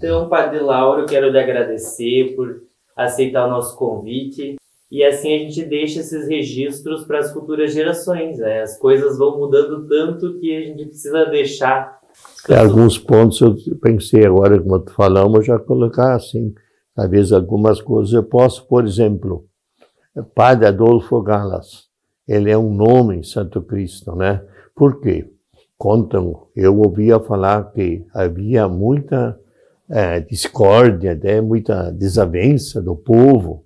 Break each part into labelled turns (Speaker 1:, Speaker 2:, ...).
Speaker 1: Então, Padre Lauro, eu quero lhe agradecer por aceitar o nosso convite. E assim a gente deixa esses registros para as futuras gerações, né? As coisas vão mudando tanto que a gente precisa deixar.
Speaker 2: Alguns pontos eu pensei agora, como falamos, já colocar assim. Talvez algumas coisas eu posso, por exemplo, Padre Adolfo Galas. Ele é um nome em Santo Cristo, né? Por quê? Contam, eu ouvia falar que havia muita discórdia, muita desavença do povo.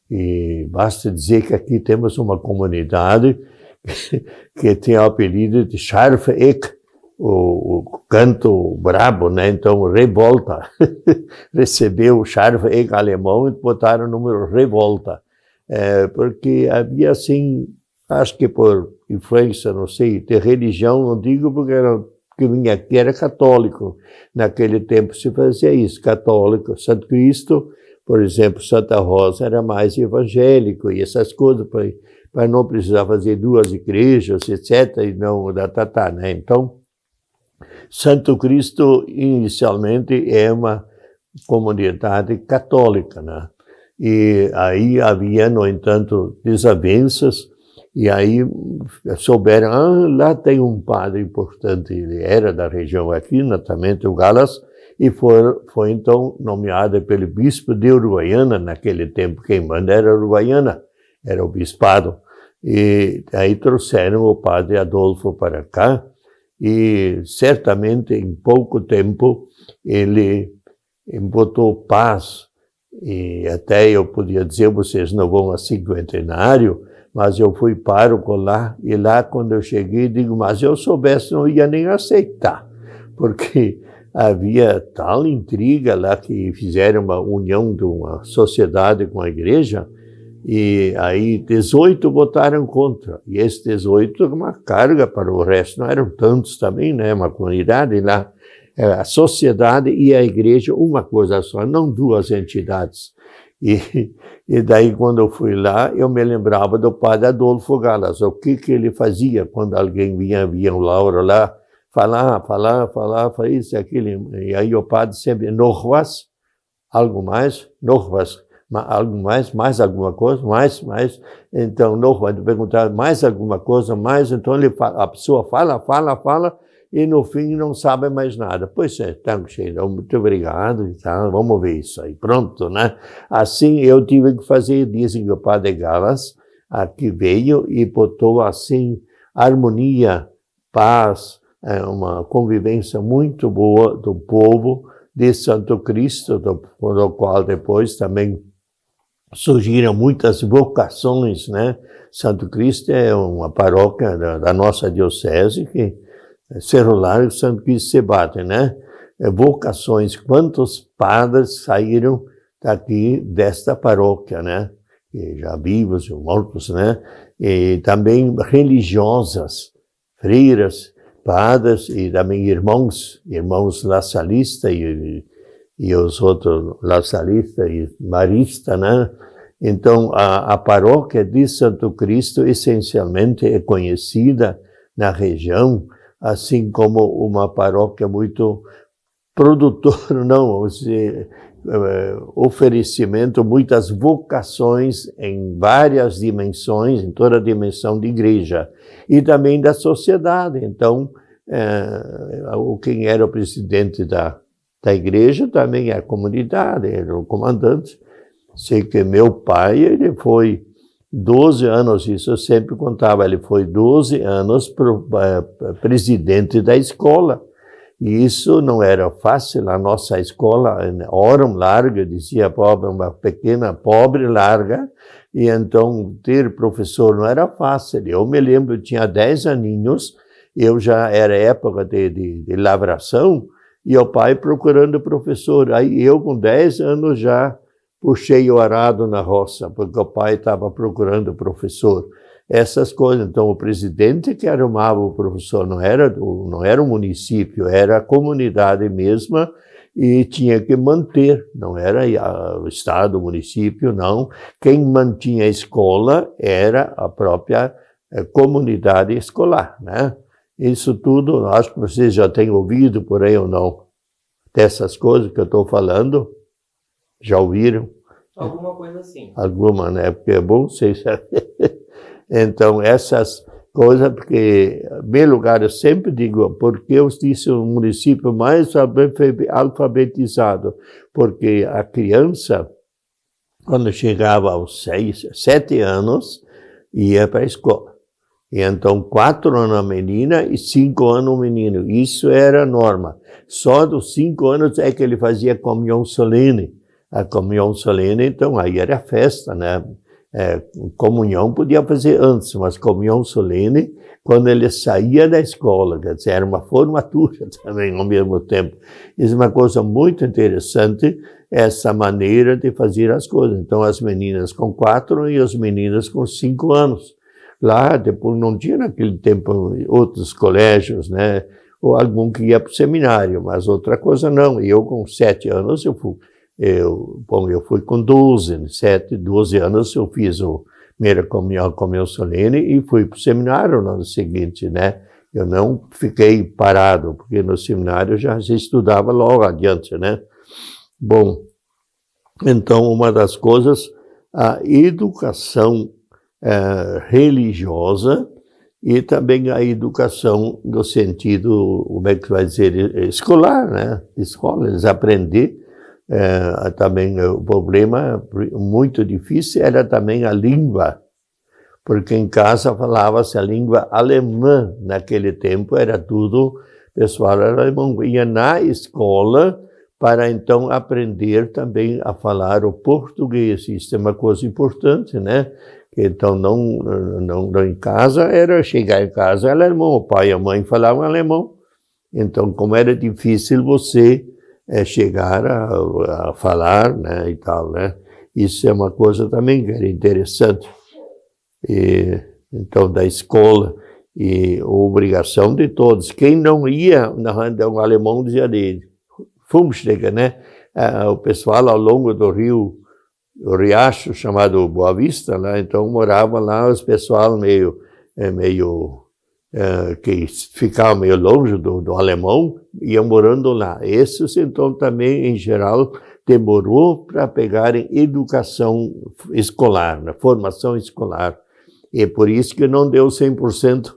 Speaker 2: E basta dizer que aqui temos uma comunidade que tem o apelido de Scharfe Eck, o canto brabo, né? Então, revolta. Recebeu o Scharfe Eck alemão e botaram o número revolta. Porque havia assim, acho que por influência, não sei, de religião, não digo porque que vinha aqui era católico. Naquele tempo se fazia isso, católico. Santo Cristo, por exemplo, Santa Rosa era mais evangélico e essas coisas, para não precisar fazer duas igrejas, etc., e não né? Então, Santo Cristo, inicialmente, é uma comunidade católica, né? E aí havia, no entanto, desavenças. E aí souberam, lá tem um padre importante, ele era da região aqui, naturalmente o Galas, e foi então nomeado pelo bispo de Uruguaiana, naquele tempo quem manda era Uruguaiana, era o bispado. E aí trouxeram o padre Adolfo para cá, e certamente em pouco tempo ele botou paz, e até eu podia dizer, vocês não vão a cinquentenário, mas eu fui pároco lá, e lá quando eu cheguei, digo, mas eu soubesse, não ia nem aceitar, porque havia tal intriga lá que fizeram uma união de uma sociedade com a igreja, e aí 18 votaram contra, e esses 18 uma carga para o resto, não eram tantos também, né, uma comunidade lá, a sociedade e a igreja, uma coisa só, não duas entidades. E daí, quando eu fui lá, eu me lembrava do padre Adolfo Galas, o que ele fazia quando alguém via o Lauro lá, falar isso e aquilo. E aí o padre sempre, noch was? Algo mais? Noch was? Algo mais alguma coisa? Mais. Então, noch was, perguntar mais alguma coisa, mais. Então, a pessoa fala, e no fim não sabe mais nada. Pois é, tá cheio, muito obrigado e tal, vamos ver isso aí, pronto, né? Assim eu tive que fazer, dizem que o padre Galas aqui veio e botou assim harmonia, paz, uma convivência muito boa do povo de Santo Cristo, do qual depois também surgiram muitas vocações, né? Santo Cristo é uma paróquia da nossa diocese que Cerro Largo, Santo Cristo se bate, né? Vocações, quantos padres saíram daqui desta paróquia, né? E já vivos e mortos, né? E também religiosas, freiras, padres e também irmãos laçalistas e os outros laçalistas e maristas, né? Então, a paróquia de Santo Cristo essencialmente é conhecida na região assim como uma paróquia muito produtora, não, oferecimento, muitas vocações em várias dimensões, em toda a dimensão de igreja, e também da sociedade. Então, quem era o presidente da igreja também é a comunidade, era o comandante. Sei que meu pai, ele foi 12 anos, isso eu sempre contava, ele foi 12 anos presidente da escola. E isso não era fácil, a nossa escola, Orum larga, dizia pobre, uma pequena pobre larga, e então ter professor não era fácil. Eu me lembro, eu tinha 10 aninhos, eu já era época de lavração, e o pai procurando professor. Aí eu com 10 anos já puxei o arado na roça, porque o pai estava procurando professor. Essas coisas. Então, o presidente que arrumava o professor não era o município, era a comunidade mesma e tinha que manter, não era o Estado, o município, não. Quem mantinha a escola era a própria comunidade escolar, né? Isso tudo, acho que vocês já têm ouvido por aí ou não, dessas coisas que eu estou falando. Já ouviram?
Speaker 1: Alguma coisa assim.
Speaker 2: Alguma, né? Porque é bom vocês Então, essas coisas, porque, em primeiro lugar, eu sempre digo, porque eu disse o município mais alfabetizado, porque a criança, quando chegava aos 7 anos, ia para a escola. E então, 4 anos a menina e 5 anos o menino. Isso era a norma. Só dos 5 anos é que ele fazia comunhão solene. A comunhão solene, então, aí era festa, né? Comunhão podia fazer antes, mas comunhão solene, quando ele saía da escola, quer dizer, era uma formatura também ao mesmo tempo. Isso é uma coisa muito interessante, essa maneira de fazer as coisas. Então, as meninas com 4 e os meninos com 5 anos. Lá, depois, não tinha naquele tempo outros colégios, né? Ou algum que ia para o seminário, mas outra coisa não. Eu, com 7 anos, eu fui com 12 anos, eu fiz a primeira comunhão solene e fui para o seminário no ano seguinte, né? Eu não fiquei parado, porque no seminário já se estudava logo adiante, né? Bom, então, uma das coisas, a educação religiosa e também a educação no sentido, como é que vai dizer, escolar, né? Escola, eles aprender. Também o problema muito difícil era também a língua, porque em casa falava-se a língua alemã, naquele tempo era tudo, pessoal era alemão, ia na escola para então aprender também a falar o português, isso é uma coisa importante, né? Então não em casa, chegar em casa era alemão, o pai e a mãe falavam alemão, então como era difícil você chegar a falar, né, e tal, né? Isso é uma coisa também que era interessante. Então, da escola, e a obrigação de todos. Quem não ia, o alemão dizia dele, Fumstega, né? O pessoal ao longo do rio, o riacho chamado Boa Vista, lá, então morava lá os pessoal que ficavam meio longe do alemão, iam morando lá. Esses, então, também, em geral, demorou para pegarem educação escolar, né? Formação escolar. E por isso que não deu 100%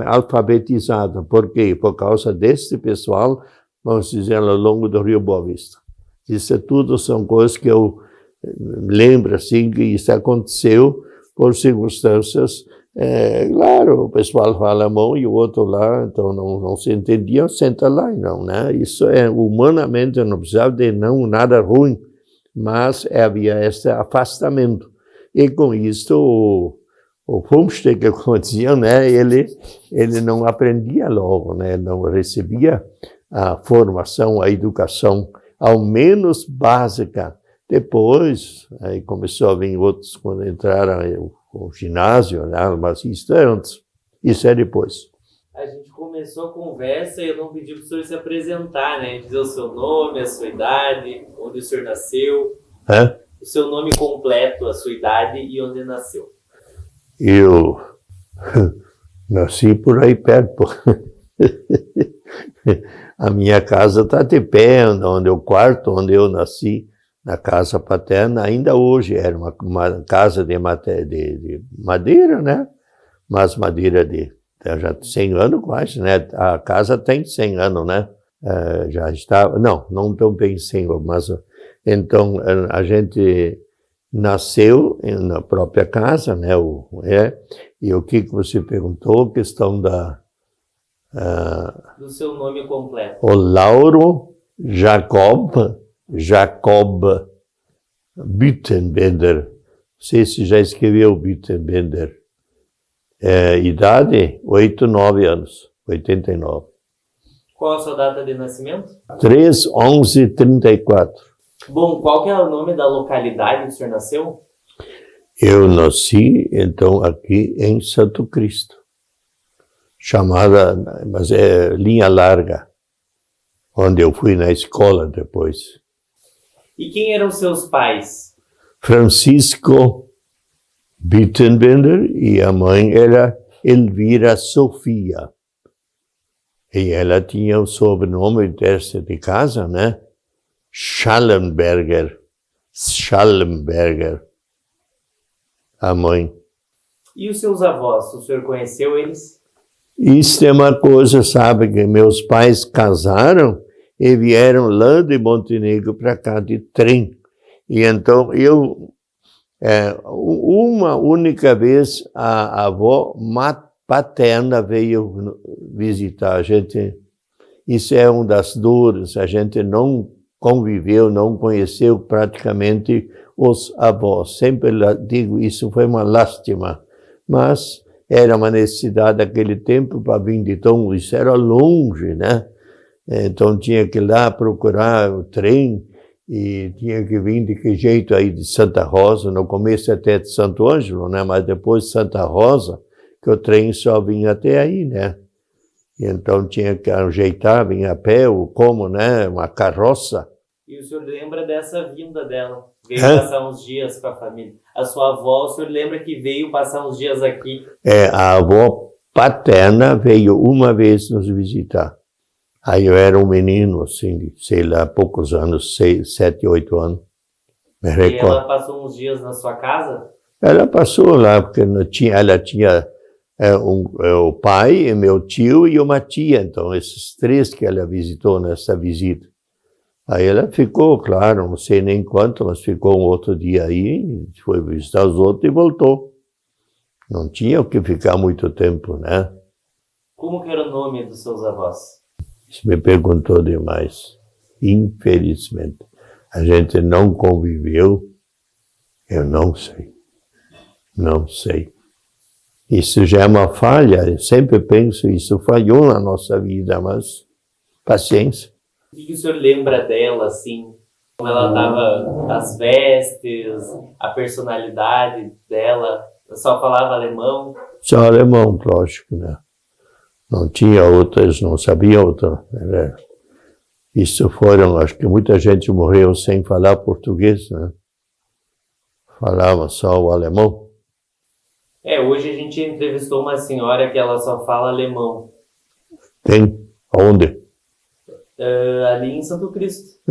Speaker 2: alfabetizado. Por quê? Por causa desse pessoal, vamos dizer, ao longo do Rio Boa Vista. Isso tudo são coisas que eu lembro, assim, que isso aconteceu por circunstâncias. Claro, o pessoal fala alemão e o outro lá, então não se entendia, senta lá e não, né? Isso humanamente, não precisava de nada ruim, mas havia esse afastamento. E com isso, o Fumsteg, como diziam, né? Ele não aprendia logo, né? Não recebia a formação, a educação, ao menos básica. Depois, aí começou a vir outros, quando entraram o ginásio, né? Mas isso é antes, isso é depois.
Speaker 1: A gente começou a conversa e eu não pedi para o senhor se apresentar, né? Dizer o seu nome, a sua idade, onde o senhor nasceu. O seu nome completo, a sua idade e onde nasceu.
Speaker 2: Eu nasci por aí perto. A minha casa está de pé, o quarto onde eu nasci, na casa paterna, ainda hoje era uma casa de madeira, né? Mas madeira já tem 100 anos quase, né? A casa tem 100 anos, né? Já estava, não tão bem 100 anos, mas então a gente nasceu na própria casa, né? E o que você perguntou? Questão
Speaker 1: do seu nome completo.
Speaker 2: O Lauro Jacob Büttenbender. Não sei se já escreveu Büttenbender. Idade, 89 anos, 89.
Speaker 1: Qual a sua data de nascimento?
Speaker 2: 3/11/34.
Speaker 1: Bom, qual que é o nome da localidade que o senhor nasceu?
Speaker 2: Eu nasci, então, aqui em Santo Cristo, chamada, mas é Linha Larga, onde eu fui na escola depois.
Speaker 1: E quem eram seus pais?
Speaker 2: Francisco Bittenbender e a mãe era Elvira Sofia. E ela tinha o sobrenome dessa de casa, né? Schallenberger, a mãe.
Speaker 1: E os seus avós? O senhor conheceu eles?
Speaker 2: Isso é uma coisa, sabe, que meus pais casaram e vieram lá de Montenegro para cá de trem. E então uma única vez a avó paterna veio visitar a gente. Isso é uma das dores, a gente não conviveu, não conheceu praticamente os avós. Sempre digo, isso foi uma lástima, mas era uma necessidade daquele tempo para vir de tão, isso era longe, né? Então tinha que ir lá procurar o trem e tinha que vir de que jeito aí de Santa Rosa, no começo até de Santo Ângelo, né? Mas depois de Santa Rosa, que o trem só vinha até aí, né? E então tinha que ajeitar, vinha a pé ou como, né? Uma carroça.
Speaker 1: E o senhor lembra dessa vinda dela? Veio passar uns dias com a família. A sua avó, o senhor lembra que veio passar uns dias aqui?
Speaker 2: A avó paterna veio uma vez nos visitar. Aí eu era um menino, assim, sei lá, poucos anos, 7, 8 anos. Me recordo.
Speaker 1: E ela passou uns dias na sua casa?
Speaker 2: Ela passou lá, porque ela tinha o pai, meu tio e uma tia, então esses 3 que ela visitou nessa visita. Aí ela ficou, claro, não sei nem quanto, mas ficou um outro dia aí, foi visitar os outros e voltou. Não tinha o que ficar muito tempo, né?
Speaker 1: Como que era o nome dos seus avós?
Speaker 2: Isso me perguntou demais. Infelizmente. A gente não conviveu, eu não sei. Não sei. Isso já é uma falha, eu sempre penso, isso falhou na nossa vida, mas paciência.
Speaker 1: O que o senhor lembra dela, assim? Como ela estava, as vestes, a personalidade dela? Só falava alemão?
Speaker 2: Só alemão, lógico, né? Não tinha outras, não sabia outra. Isso foram, acho que muita gente morreu sem falar português, né? Falava só o alemão.
Speaker 1: Hoje a gente entrevistou uma senhora que ela só fala alemão.
Speaker 2: Tem? Onde?
Speaker 1: Ali em Santo Cristo.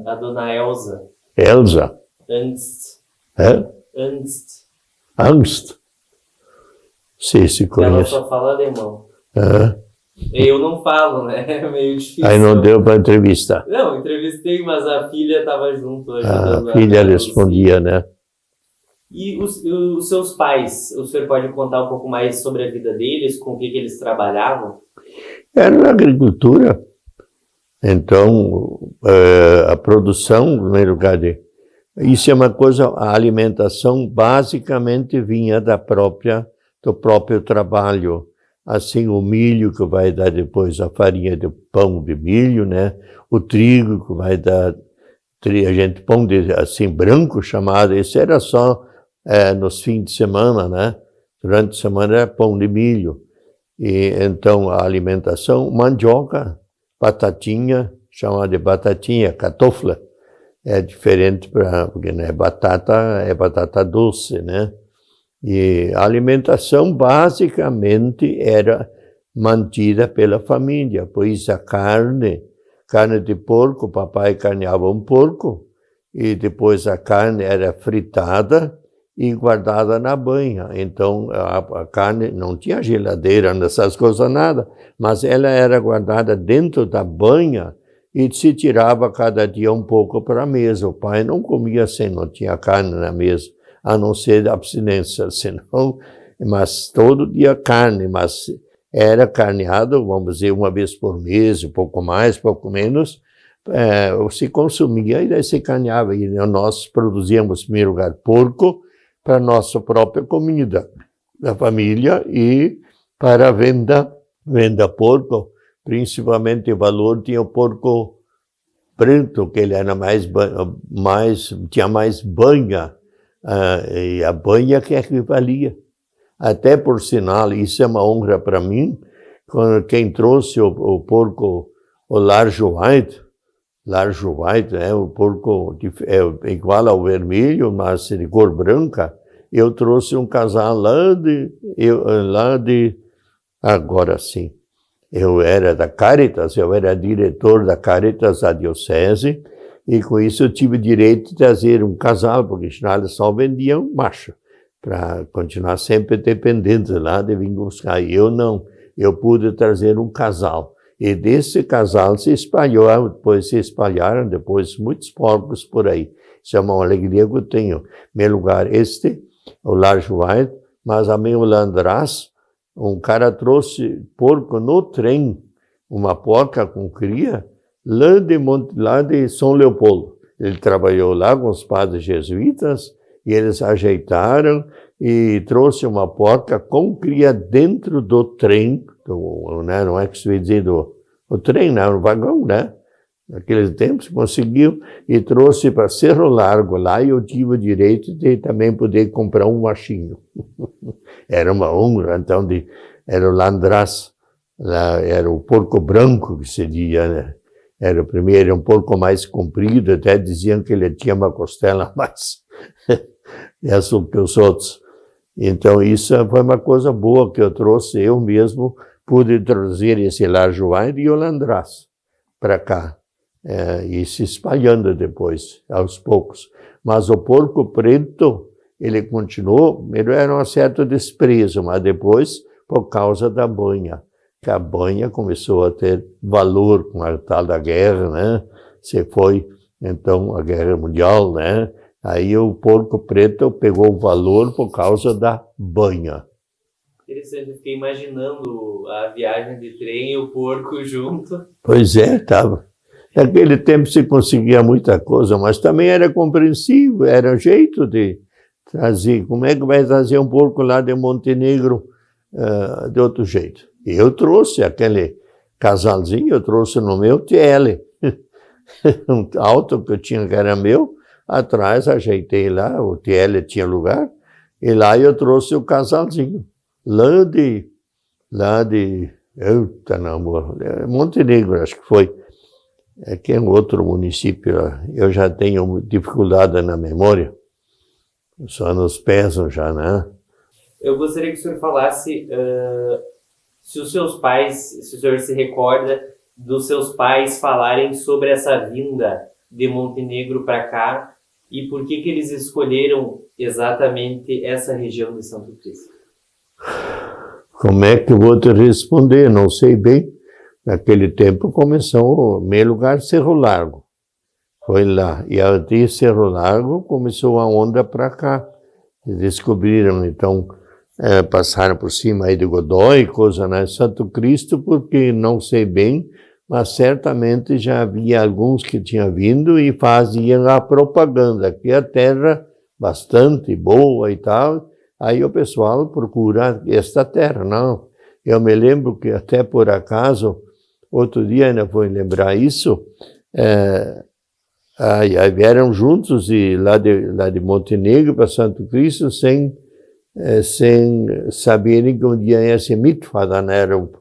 Speaker 1: A dona Elza.
Speaker 2: Elsa?
Speaker 1: Ernst.
Speaker 2: Ernst. Angst? Se conhece.
Speaker 1: Ela só fala alemão. Eu não falo, né? É meio difícil.
Speaker 2: Aí não deu para entrevistar.
Speaker 1: Não, entrevistei, mas a filha estava junto.
Speaker 2: A filha respondia, né?
Speaker 1: E os seus pais, o senhor pode contar um pouco mais sobre a vida deles, com o que eles trabalhavam?
Speaker 2: Era na agricultura. Então, a produção, em primeiro lugar, isso é uma coisa, a alimentação basicamente vinha do próprio trabalho. Assim, o milho que vai dar depois a farinha de pão de milho, né? O trigo que vai dar, a gente pão de, assim, branco chamado, esse era só nos fins de semana, né? Durante a semana era pão de milho. E então a alimentação, mandioca, batatinha, chamada de batatinha, kartoffel, é diferente porque não é batata doce, né? E a alimentação basicamente era mantida pela família, pois a carne de porco, papai carneava um porco, e depois a carne era fritada e guardada na banha. Então a carne não tinha geladeira, nessas coisas nada, mas ela era guardada dentro da banha e se tirava cada dia um pouco para a mesa. O pai não comia assim, não tinha carne na mesa, a não ser da abstinência, senão, mas todo dia carne, mas era carneado, vamos dizer, uma vez por mês, um pouco mais, pouco menos, se consumia e daí se carneava. E nós produzíamos, em primeiro lugar, porco para a nossa própria comida da família e para a venda porco, principalmente o valor tinha o porco preto, que ele era tinha mais banha, e a banha que valia. Até por sinal, isso é uma honra para mim, quem trouxe o porco, o large white, o porco é igual ao vermelho, mas de cor branca. Eu trouxe um casal lá de agora sim. Eu era da Caritas, eu era diretor da Caritas da Diocese, e com isso eu tive direito de trazer um casal, porque senão eles só vendiam macho, para continuar sempre dependente lá de vir buscar. E eu não, eu pude trazer um casal. E desse casal se espalharam depois muitos porcos por aí. Isso é uma alegria que eu tenho. Meu lugar o large white, mas a meu Landraz, um cara trouxe porco no trem, uma porca com cria, lá de São Leopoldo. Ele trabalhou lá com os padres jesuítas, e eles ajeitaram e trouxe uma porca com cria dentro do trem, né? Não é que se vai dizer o trem, não, no vagão, né? Naqueles tempos conseguiu e trouxe para Cerro Largo lá, e eu tive o direito de também poder comprar um machinho. Era uma honra, então, era o Landraz, era o porco branco que se dizia, né? Era o primeiro, um porco mais comprido, até diziam que ele tinha uma costela mais essa que os outros. Então, isso foi uma coisa boa que eu trouxe, eu mesmo pude trazer esse large white e o Landraz para cá. E se espalhando depois, aos poucos. Mas o porco preto, ele continuou, ele era um certo desprezo, mas depois, por causa da banha, que a banha começou a ter valor com a tal da guerra, né? Se foi, então, a Guerra Mundial, né? Aí o porco preto pegou valor por causa da banha.
Speaker 1: Interessante, eu fiquei imaginando a viagem de trem e o porco junto.
Speaker 2: Pois é, estava. Naquele tempo se conseguia muita coisa, mas também era compreensível, era jeito de trazer. Como é que vai trazer um porco lá de Montenegro de outro jeito? Eu trouxe aquele casalzinho, eu trouxe no meu TL, um auto que eu tinha que era meu, atrás ajeitei lá, o TL tinha lugar, e lá eu trouxe o casalzinho, lá de Montenegro, acho que foi. Que é um outro município, eu já tenho dificuldade na memória, os anos pesam já, né?
Speaker 1: Eu gostaria que o senhor falasse se os seus pais, se o senhor se recorda dos seus pais falarem sobre essa vinda de Montenegro para cá e por que eles escolheram exatamente essa região de Santo Cristo.
Speaker 2: Como é que eu vou te responder? Não sei bem. Naquele tempo começou, meu lugar, Cerro Largo. Foi lá. E de Cerro Largo começou a onda para cá. Descobriram, então, passaram por cima aí de Godoy, coisa, né? Santo Cristo, porque não sei bem, mas certamente já havia alguns que tinham vindo e faziam a propaganda, que a terra bastante boa e tal. Aí o pessoal procura esta terra, não. Eu me lembro que até por acaso, outro dia ainda vou lembrar isso, vieram juntos lá de Montenegro para Santo Cristo sem saberem que um dia ia ser mitfada, né? Era o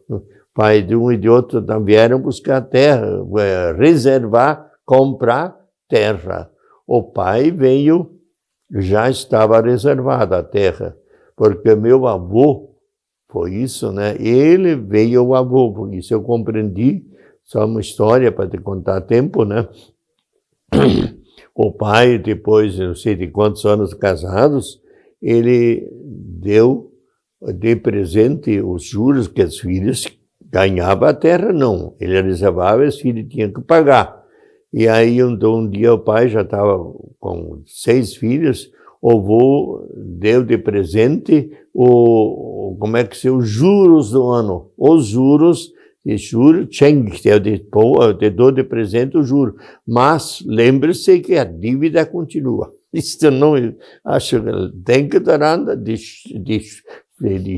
Speaker 2: pai de um e de outro, então vieram buscar terra, reservar, comprar terra. O pai veio, já estava reservada a terra, porque meu avô, foi isso, né? Ele veio o avô, por isso eu compreendi, só uma história para te contar a tempo, né? O pai, depois, não sei de quantos anos casados, ele deu de presente os juros que os filhos ganhavam a terra, não. Ele reservava e os filhos tinham que pagar. E aí, um dia o pai já estava com 6 filhos, o avô deu de presente como é que se os juros do ano, os juros, eu te dou de presente o juro, mas lembre-se que a dívida continua. Isto não, acho que denke daran, die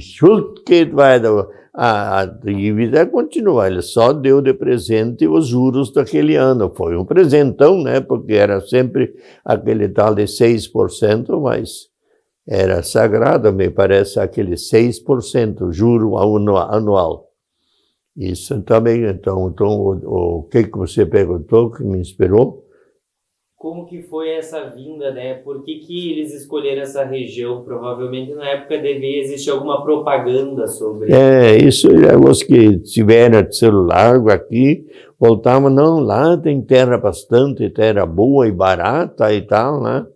Speaker 2: Schuld geht weiter, a dívida continua, ele só deu de presente os juros daquele ano. Foi um presentão, né? Porque era sempre aquele tal de 6%, mas era sagrado, me parece, aquele 6% juro anual. Isso também, então o que você perguntou que me inspirou?
Speaker 1: Como que foi essa vinda, né? Por que que eles escolheram essa região? Provavelmente na época devia existir alguma propaganda sobre...
Speaker 2: Isso é os que tiveram celular aqui, voltavam, não, lá tem terra bastante, terra boa e barata e tal, né?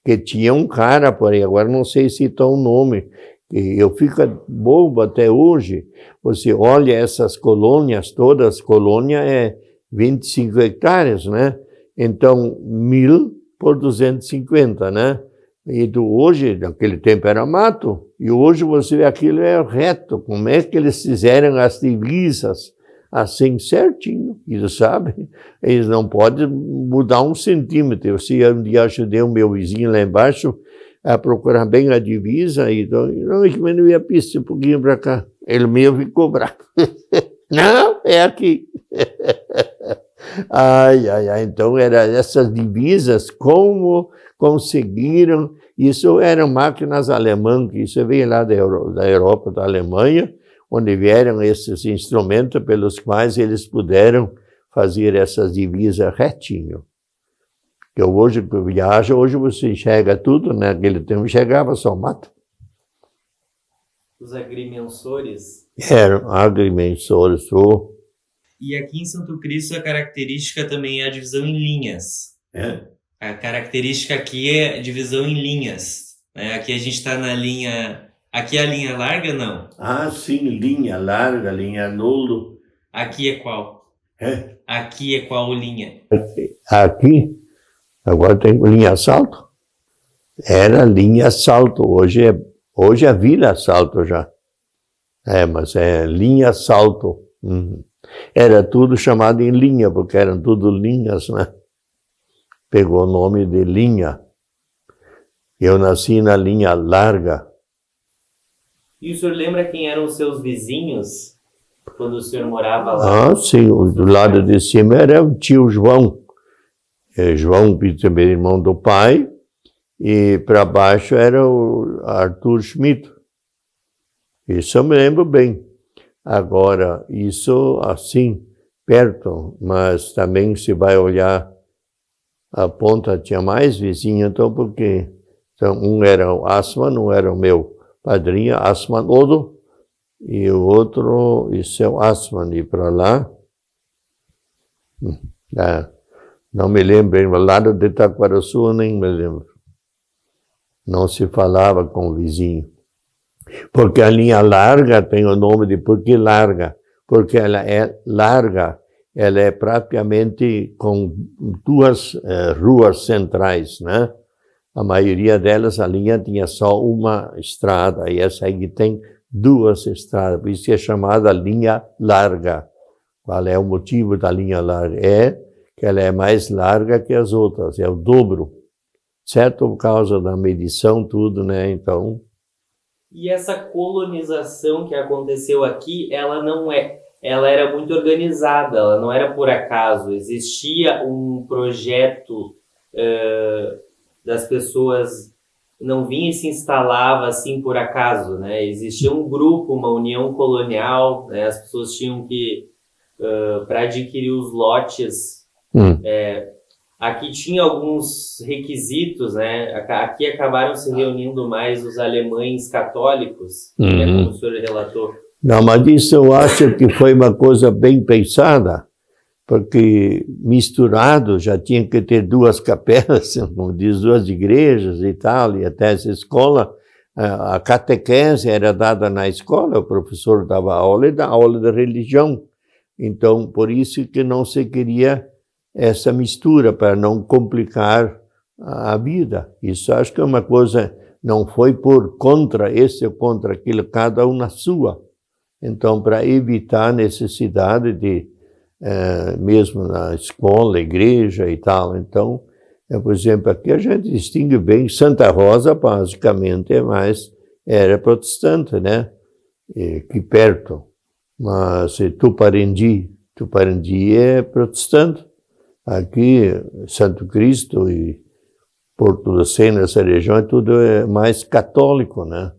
Speaker 2: Que tinha um cara por aí, agora não sei citar o nome, que eu fico bobo até hoje. Você olha essas colônias todas, colônia é 25 hectares, né? Então, 1.000 por 250, né? E hoje, naquele tempo era mato, e hoje você vê aquilo é reto. Como é que eles fizeram as divisas assim certinho? Eles sabem, eles não podem mudar um centímetro. Se um dia ajudei o meu vizinho lá embaixo a procurar bem a divisa, e não, diminuí a pista um pouquinho para cá. Ele mesmo ficou bravo. Não, é aqui. Então eram essas divisas, como conseguiram, isso eram máquinas alemãs, que isso veio lá da Europa, da Alemanha, onde vieram esses instrumentos pelos quais eles puderam fazer essas divisas retinho. Que hoje que viaja, hoje você enxerga tudo, né? Naquele tempo chegava só mato.
Speaker 1: Os agrimensores?
Speaker 2: Eram agrimensores,
Speaker 1: E aqui em Santo Cristo a característica também é a divisão em linhas. A característica aqui é a divisão em linhas. Aqui a gente está na linha... Aqui é a linha larga, não?
Speaker 2: Sim, linha larga, linha nulo.
Speaker 1: Aqui é qual? Aqui é qual linha?
Speaker 2: Aqui, agora tem linha assalto. Era linha assalto, hoje é Vila Assalto já. Mas é linha assalto. Era tudo chamado em linha, porque eram tudo linhas, né? Pegou o nome de linha. Eu nasci na linha larga.
Speaker 1: E o senhor lembra quem eram os seus vizinhos quando o senhor morava lá?
Speaker 2: Sim, do lado de cima era o tio João. João, também irmão do pai, e para baixo era o Arthur Schmidt. Isso eu me lembro bem. Agora, isso assim, perto, mas também se vai olhar, a ponta tinha mais vizinhos, então por quê? Então, um era o Asman, um era o meu padrinho, Asman Odo, e o outro, isso é o Asman, e para lá, não me lembro, ao lado de Taquaraçu, nem me lembro. Não se falava com o vizinho. Porque a linha larga tem o nome de por que larga? Porque ela é larga, ela é praticamente com duas ruas centrais, né? A maioria delas, a linha tinha só uma estrada, e essa aí tem duas estradas, por isso que é chamada linha larga. Qual é o motivo da linha larga? É que ela é mais larga que as outras, é o dobro. Certo? Por causa da medição, tudo, né? Então...
Speaker 1: E essa colonização que aconteceu aqui, ela era muito organizada, ela não era por acaso. Existia um projeto das pessoas, não vinha e se instalava assim por acaso, né? Existia um grupo, uma união colonial, né? As pessoas tinham que, para adquirir os lotes, aqui tinha alguns requisitos, né? Aqui acabaram se reunindo mais os alemães católicos, né? Como o senhor relatou.
Speaker 2: Não, mas isso eu acho que foi uma coisa bem pensada, porque misturado já tinha que ter duas capelas, como diz, duas igrejas e tal, e até essa escola, a catequese era dada na escola, o professor dava aula e dava aula de religião. Então, por isso que não se queria essa mistura, para não complicar a vida. Isso acho que é uma coisa, não foi por contra esse ou contra aquilo, cada um na sua. Então, para evitar a necessidade de, mesmo na escola, igreja e tal. Então, por exemplo, aqui a gente distingue bem, Santa Rosa, basicamente, era protestante, né? Aqui perto. mas Tuparendi é protestante. Aqui, Santo Cristo e Porto do Sena, essa região, tudo é mais católico, né?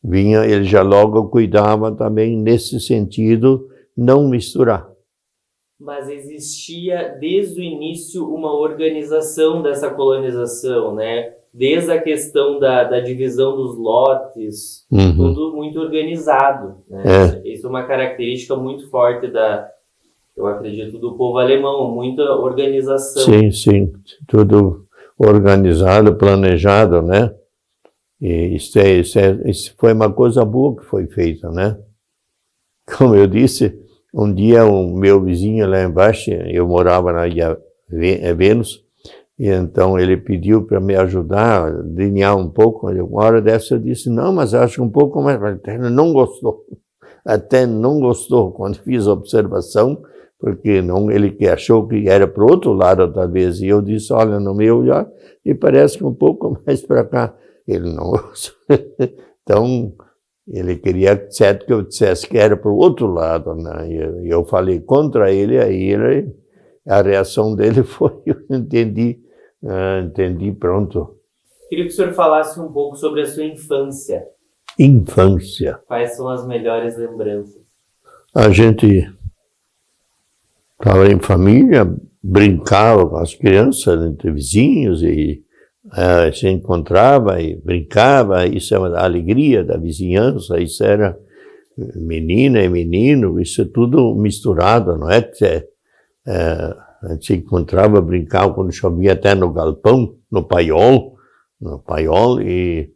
Speaker 2: Ele já logo cuidava também nesse sentido, não misturar.
Speaker 1: Mas existia desde o início uma organização dessa colonização, né? Desde a questão da divisão dos lotes, tudo muito organizado, né? Isso é uma característica muito forte eu acredito, do povo alemão, muita organização.
Speaker 2: Sim, tudo organizado, planejado, né? E isso foi uma coisa boa que foi feita, né? Como eu disse, um dia o meu vizinho lá embaixo, eu morava na Ilha Vênus, e então ele pediu para me ajudar a delinear um pouco. Uma hora dessa eu disse, não, mas acho um pouco mais. Até não gostou quando fiz a observação, porque não, ele que achou que era para o outro lado talvez. E eu disse, olha, no meu já, e parece que um pouco mais para cá. Ele não gostou. Então, ele queria certo que eu dissesse que era para o outro lado, né? E eu falei contra ele, aí a reação dele foi, eu entendi, pronto.
Speaker 1: Queria que o senhor falasse um pouco sobre a sua infância.
Speaker 2: Infância.
Speaker 1: Quais são as melhores lembranças?
Speaker 2: A gente estava em família, brincava com as crianças, entre vizinhos, e se encontrava e brincava. Isso é uma alegria da vizinhança, isso era menina e menino, isso é tudo misturado, não é? A gente se encontrava, brincava quando chovia até no galpão, no paiol, e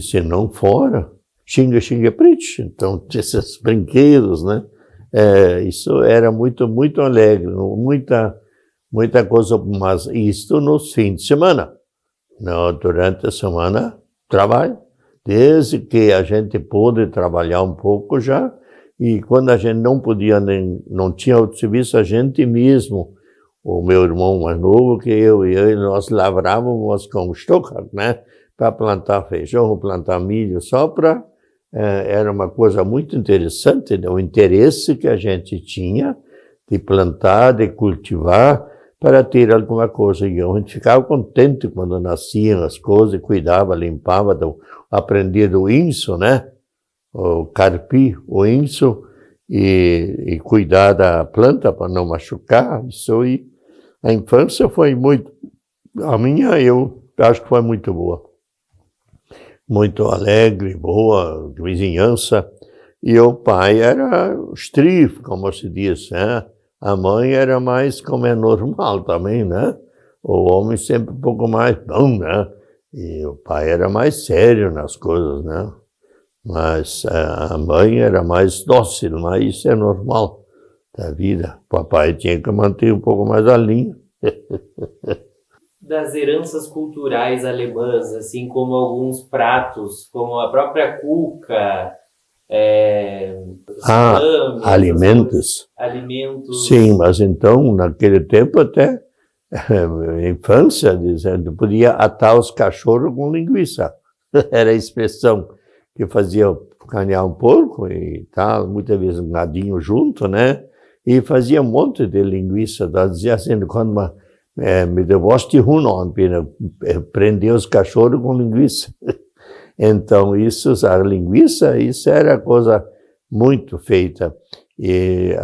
Speaker 2: se não fora, xinga preto. Então, esses brinquedos, né? Isso era muito, muito alegre, muita coisa, mas isso nos fins de semana. Não, durante a semana, trabalho. Desde que a gente pôde trabalhar um pouco já, e quando a gente não podia, não tinha outro serviço, a gente mesmo, o meu irmão mais novo que eu, nós lavrávamos com estocar, né? Para plantar feijão, plantar milho, era uma coisa muito interessante, né? O interesse que a gente tinha de plantar, de cultivar, para ter alguma coisa. E a gente ficava contente quando nasciam as coisas, cuidava, limpava, aprendia do inso, né? O carpi, o inso, e cuidar da planta para não machucar. Isso aí. A infância foi muito... A minha, eu acho que foi muito boa. Muito alegre, boa, vizinhança. E o pai era estrifo, como se diz, né? A mãe era mais como é normal também, né? O homem sempre um pouco mais bom, né? E o pai era mais sério nas coisas, né? Mas a mãe era mais dócil, mas isso é normal da vida. O papai tinha que manter um pouco mais a linha.
Speaker 1: Das heranças culturais alemãs, assim como alguns pratos, como a própria cuca,
Speaker 2: alimentos.
Speaker 1: Alimentos.
Speaker 2: Sim, mas então, naquele tempo até, infância, dizendo, podia atar os cachorros com linguiça. Era a expressão que fazia canhar um porco e tal, muitas vezes um gadinho junto, né? E fazia um monte de linguiça. Dizia assim, quando me devoste Huhn, prender os cachorros com linguiça. Então, a linguiça, isso era coisa muito feita. E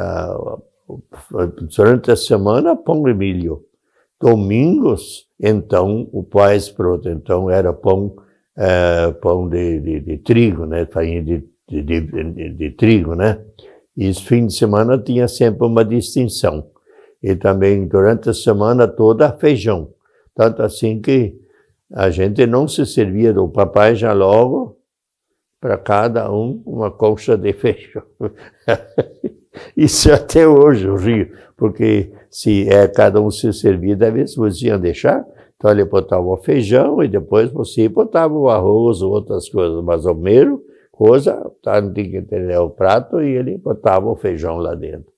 Speaker 2: durante a semana, pão de milho. Domingos, então, o pães pronto. Então, era pão de trigo, né? Farinha de trigo, né? E esse fim de semana tinha sempre uma distinção. E também, durante a semana toda, feijão. Tanto assim que a gente não se servia do papai já logo, para cada um, uma colcha de feijão. Isso até hoje eu rio, porque se cada um se servia, da vez você ia deixar, então ele botava o feijão e depois você botava o arroz ou outras coisas, mas o primeiro coisa, tinha que ter o prato e ele botava o feijão lá dentro.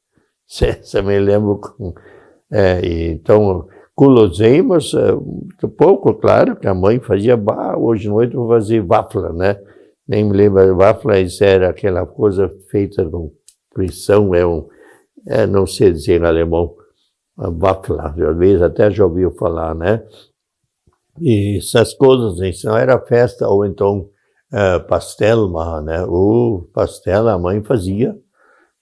Speaker 2: Você me lembra? Então, guloseimas, muito pouco, claro, que a mãe fazia, hoje à noite eu vou fazer wafla, né? Nem me lembro, wafla era aquela coisa feita com expressão, não sei dizer em alemão, Waffle, às vezes até já ouviu falar, né? E essas coisas, então era festa, ou então pastel, né? O pastel a mãe fazia,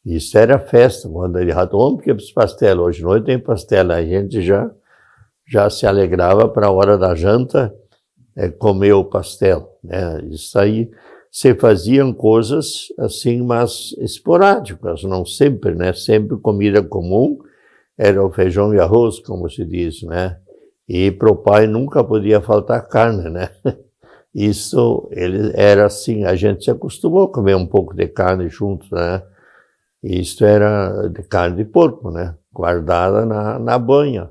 Speaker 2: isso era festa, quando ele had onde que pastel, hoje à noite tem pastel, a gente já se alegrava para a hora da janta comer o pastel, né? Isso aí, se faziam coisas assim, mas esporádicas, não sempre, né? Sempre comida comum, era o feijão e arroz, como se diz, né? E para o pai nunca podia faltar carne, né? Isso, ele era assim, a gente se acostumou a comer um pouco de carne junto, né? Isso era de carne de porco, né? Guardada na banha.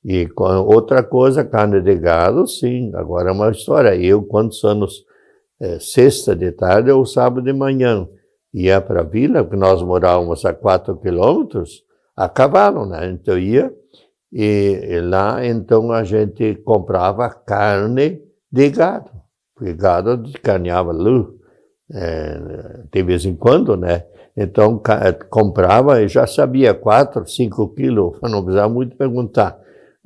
Speaker 2: E com outra coisa, carne de gado, sim. Agora é uma história. Eu, quantos anos, sexta de tarde ou sábado de manhã, ia para a vila, porque nós morávamos a 4 quilômetros, a cavalo, né? Então ia, e lá então a gente comprava carne de gado. Porque gado descarneava lá, de vez em quando, né? Então comprava e já sabia 4, 5 quilos, não precisava muito perguntar.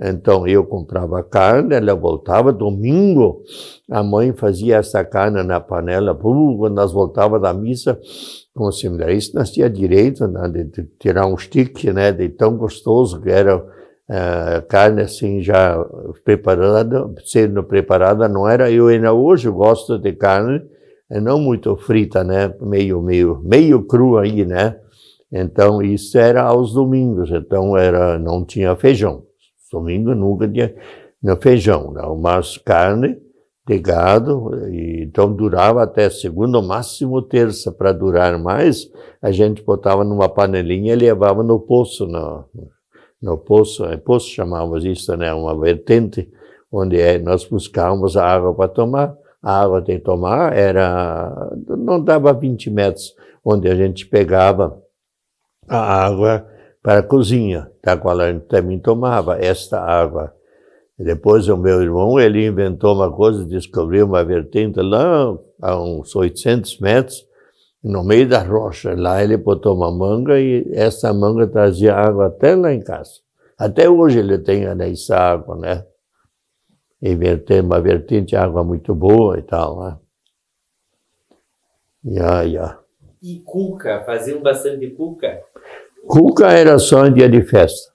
Speaker 2: Então eu comprava carne, ela voltava domingo, a mãe fazia essa carne na panela, quando nós voltávamos da missa, como se isso nós tinha direito, né, de tirar um stick, né, de tão gostoso que era carne assim já preparada, sendo preparada, não era, eu ainda hoje gosto de carne, não muito frita, né, meio crua aí, né, então isso era aos domingos, então não tinha feijão. Domingo nunca tinha feijão, não, mas carne de gado, e então durava até segunda, máximo terça. Para durar mais, a gente botava numa panelinha e levava no poço, no poço chamávamos isso, né, uma vertente, onde nós buscávamos a água para tomar. A água de tomar não dava 20 metros, onde a gente pegava a água para a cozinha, da qual a gente também tomava esta água. E depois o meu irmão, ele inventou uma coisa, descobriu uma vertente lá a uns 800 metros, no meio da rocha. Lá ele botou uma manga e essa manga trazia água até lá em casa. Até hoje ele tem essa água, né? E uma vertente de água muito boa e tal, né?
Speaker 1: E cuca, faziam bastante cuca?
Speaker 2: Cuca era só em dia de festa.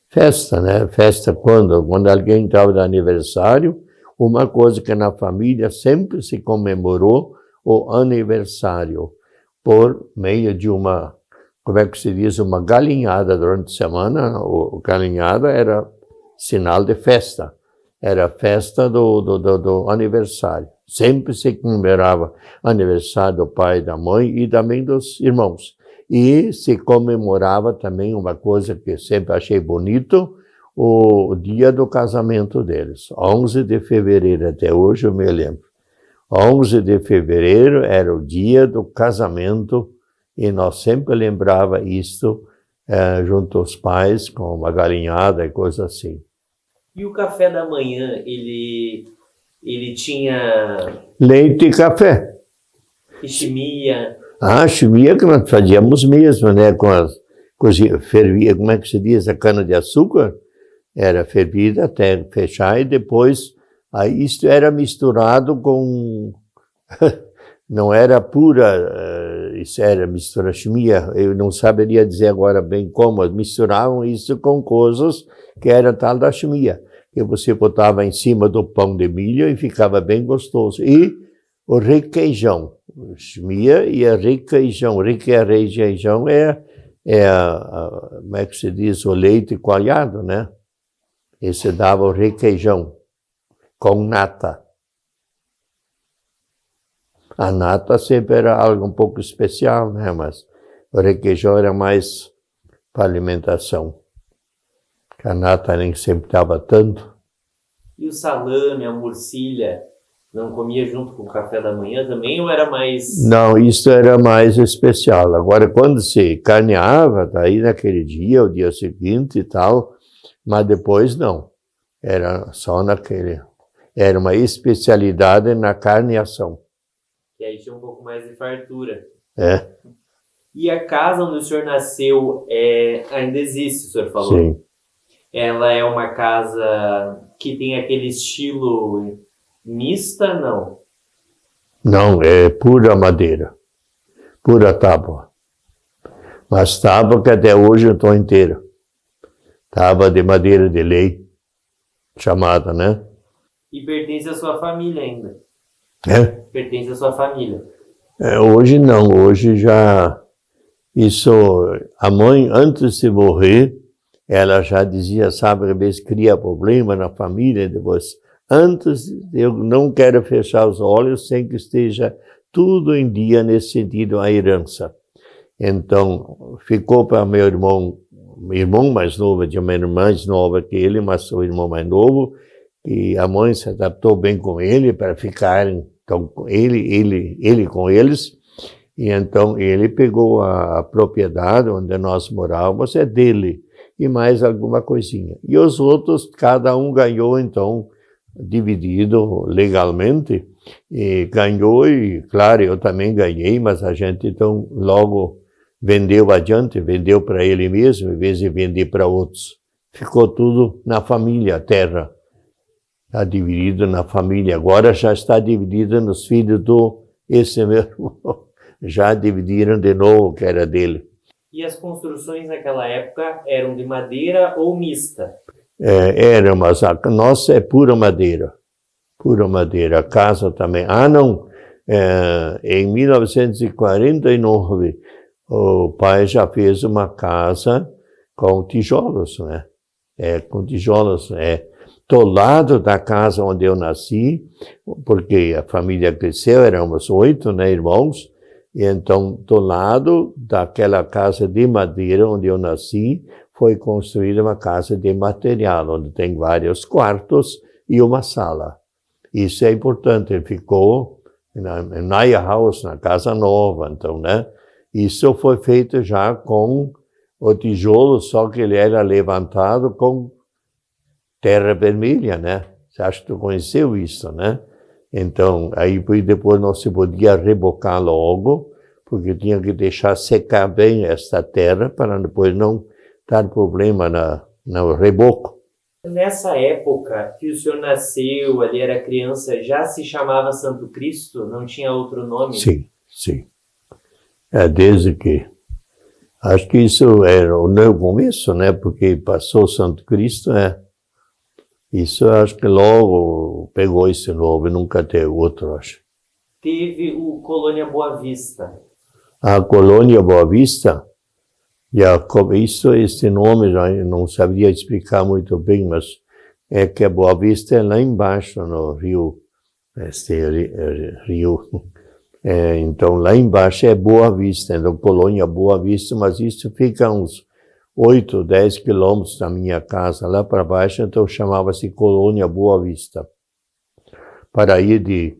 Speaker 2: Festa, né? Festa quando? Quando alguém estava de aniversário, uma coisa que na família sempre se comemorou, o aniversário, por meio de como é que se diz, uma galinhada durante a semana. O galinhada era sinal de festa. Era festa do aniversário. Sempre se comemorava aniversário do pai e da mãe e também dos irmãos. E se comemorava também uma coisa que sempre achei bonito, o dia do casamento deles. 11 de fevereiro, até hoje eu me lembro. 11 de fevereiro era o dia do casamento e nós sempre lembrava isto junto aos pais, com uma galinhada e coisa assim.
Speaker 1: E o café da manhã, ele tinha...
Speaker 2: Leite e café.
Speaker 1: E chimia...
Speaker 2: A chimia que nós fazíamos mesmo, né? Fervia, como é que se diz? A cana-de-açúcar era fervida até fechar e depois aí isso era misturado com... Não era pura, isso era mistura chimia. Eu não saberia dizer agora bem como, misturavam isso com coisas que era tal da chimia, que você botava em cima do pão de milho e ficava bem gostoso. E o requeijão. Chimia e a requeijão. Requeijão como é que se diz, o leite coalhado, né? Esse dava o requeijão com nata. A nata sempre era algo um pouco especial, né? Mas o requeijão era mais para alimentação. A nata nem sempre dava tanto.
Speaker 1: E o salame, a morcilha, não comia junto com o café da manhã também, ou era mais...
Speaker 2: Não, isso era mais especial. Agora, quando se carneava, daí naquele dia, o dia seguinte e tal, mas depois não. Era só naquele... Era uma especialidade na carneação.
Speaker 1: E aí tinha um pouco mais de fartura. E a casa onde o senhor nasceu ainda existe, o senhor falou?
Speaker 2: Sim.
Speaker 1: Ela é uma casa que tem aquele estilo mista, não?
Speaker 2: Não, é pura madeira, pura tábua. Mas tábua que até hoje eu estou inteira. Tábua de madeira de lei, chamada, né?
Speaker 1: E pertence à sua família ainda?
Speaker 2: É?
Speaker 1: Pertence à sua família?
Speaker 2: Hoje não, hoje já... Isso, a mãe, antes de morrer, ela já dizia, sabe, às vezes cria problema na família, depois, antes, eu não quero fechar os olhos sem que esteja tudo em dia nesse sentido, a herança. Então, ficou para meu irmão mais novo, tinha uma irmã mais nova que ele, mas o irmão mais novo, e a mãe se adaptou bem com ele para ficarem, então, ele com eles. E então ele pegou a propriedade onde nós morávamos, é dele, e mais alguma coisinha. E os outros, cada um ganhou, então, dividido legalmente, e ganhou, e claro, eu também ganhei, mas a gente então logo vendeu adiante, vendeu para ele mesmo, em vez de vender para outros. Ficou tudo na família, a terra. Está dividido na família. Agora já está dividido nos filhos do esse mesmo. Já dividiram de novo, que era dele.
Speaker 1: E as construções naquela época eram de madeira ou mista?
Speaker 2: Era, mas a nossa é pura madeira. Pura madeira. A casa também. Não. Em 1949, o pai já fez uma casa com tijolos, né? Com tijolos, do lado da casa onde eu nasci, porque a família cresceu, éramos 8, né, irmãos. E então, do lado daquela casa de madeira onde eu nasci, foi construída uma casa de material, onde tem vários quartos e uma sala. Isso é importante, ele ficou na Naya House, na casa nova, então, né? Isso foi feito já com o tijolo, só que ele era levantado com terra vermelha, né? Você acha que tu conheceu isso, né? Então, aí depois não se podia rebocar logo, porque tinha que deixar secar bem esta terra para depois não dar problema no reboco.
Speaker 1: Nessa época que o senhor nasceu, ali era criança, já se chamava Santo Cristo? Não tinha outro nome?
Speaker 2: Sim, sim. Desde que... Acho que isso era o meu começo, né? Porque passou Santo Cristo, Isso acho que logo pegou esse nome, nunca teve outro, acho.
Speaker 1: Teve o Colônia Boa Vista.
Speaker 2: A Colônia Boa Vista, esse nome já não sabia explicar muito bem, mas é que a Boa Vista é lá embaixo no rio, então lá embaixo é Boa Vista, então Colônia Boa Vista, mas isso fica uns 8, 10 quilômetros da minha casa, lá para baixo, então chamava-se Colônia Boa Vista. Para ir de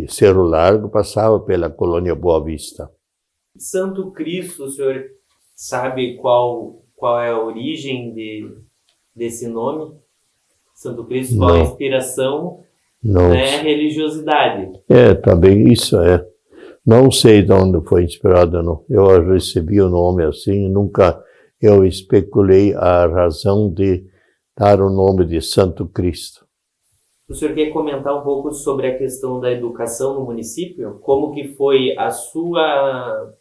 Speaker 2: Cerro Largo, passava pela Colônia Boa Vista.
Speaker 1: Santo Cristo, o senhor sabe qual é a origem desse nome? Santo Cristo, qual a inspiração? Não é religiosidade.
Speaker 2: Também isso é. Não sei de onde foi inspirado, não. Eu recebi o nome assim, nunca... Eu especulei a razão de dar o nome de Santo Cristo.
Speaker 1: O senhor quer comentar um pouco sobre a questão da educação no município? Como que foi a sua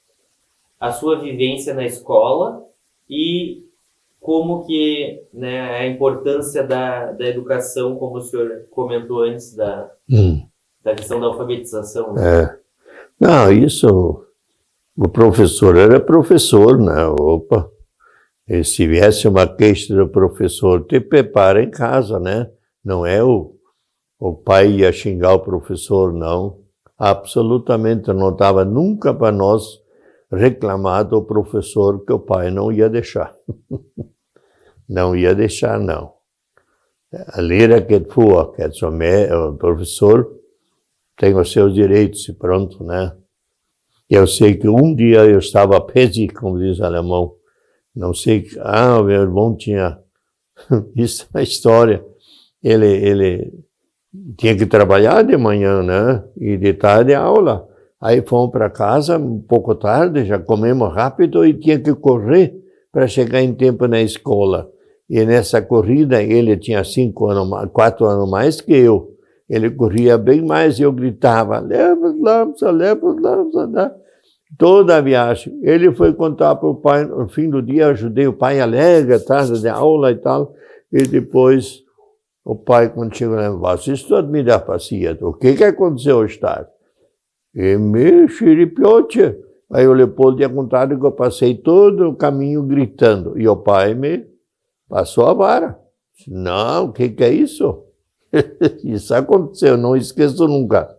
Speaker 1: vivência na escola e como que, né, a importância da educação, como o senhor comentou antes da questão da alfabetização? Né?
Speaker 2: Não, isso... O professor era professor, né? Opa! E se viesse uma queixa do professor, te prepara em casa, né? Não é o pai ia xingar o professor, não. Absolutamente não estava nunca para nós reclamar do professor que o pai não ia deixar. Não ia deixar, não. A lira que for, que o professor tem os seus direitos e pronto, né? Eu sei que um dia eu estava pedi, como diz o alemão, não sei, meu irmão tinha, isso é uma história, ele tinha que trabalhar de manhã, né, e de tarde aula, Aí fomos para casa um pouco tarde, já comemos rápido e tinha que correr para chegar em tempo na escola. E nessa corrida ele tinha 4 anos mais que eu. Ele corria bem mais e eu gritava, leva os lambda, leva os lambda. Toda a viagem. Ele foi contar para o pai, no fim do dia, ajudei o pai alegre, tarde de aula e tal. E depois, o pai, quando chegou lá, você tudo me dá paciência. O que aconteceu hoje tarde? E me xiripiote. Aí o Leopoldo tinha contado que eu passei todo o caminho gritando. E o pai me passou a vara. Não, o que é isso? Isso aconteceu, não esqueço nunca.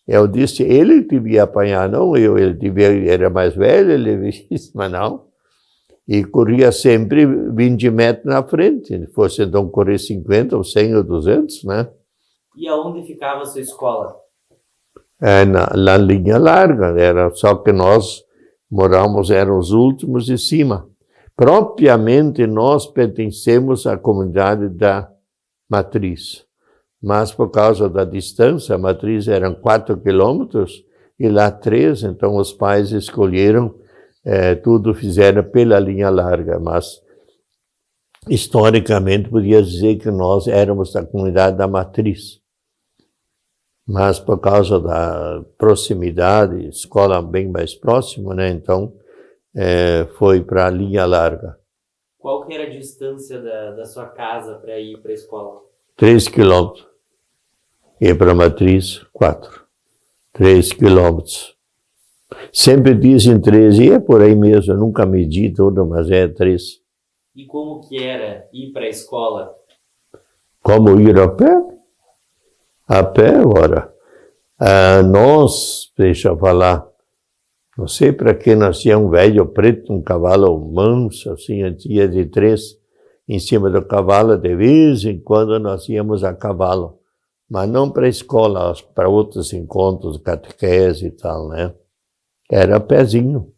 Speaker 2: Eu disse, ele devia apanhar, não eu. Era mais velho, ele disse, mas não. E corria sempre 20 metros na frente. Se fosse então correr 50 ou 100 ou 200, né?
Speaker 1: E aonde ficava a sua escola?
Speaker 2: Na linha larga, era só que nós morávamos, eram os últimos de cima. Propriamente nós pertencemos à comunidade da Matriz, mas por causa da distância, a Matriz eram 4 quilômetros e lá 3, então os pais escolheram, tudo fizeram pela linha larga, mas historicamente podia dizer que nós éramos da comunidade da Matriz. Mas por causa da proximidade, escola bem mais próxima, né? Então foi para a linha larga.
Speaker 1: Qual que era a distância da sua casa para ir para a escola?
Speaker 2: 3 quilômetros. E para a Matriz, 4. 3 quilômetros. Sempre dizem 3, e é por aí mesmo, eu nunca medi tudo, mas é 3.
Speaker 1: E como que era ir para a escola?
Speaker 2: Como ir a pé? A pé, ora. Deixa eu falar, não sei para que nós tínhamos um velho preto, um cavalo manso, assim, dia de 3, em cima do cavalo, de vez em quando nós íamos a cavalo, mas não para a escola, para outros encontros, catequese e tal, né? Era pezinho.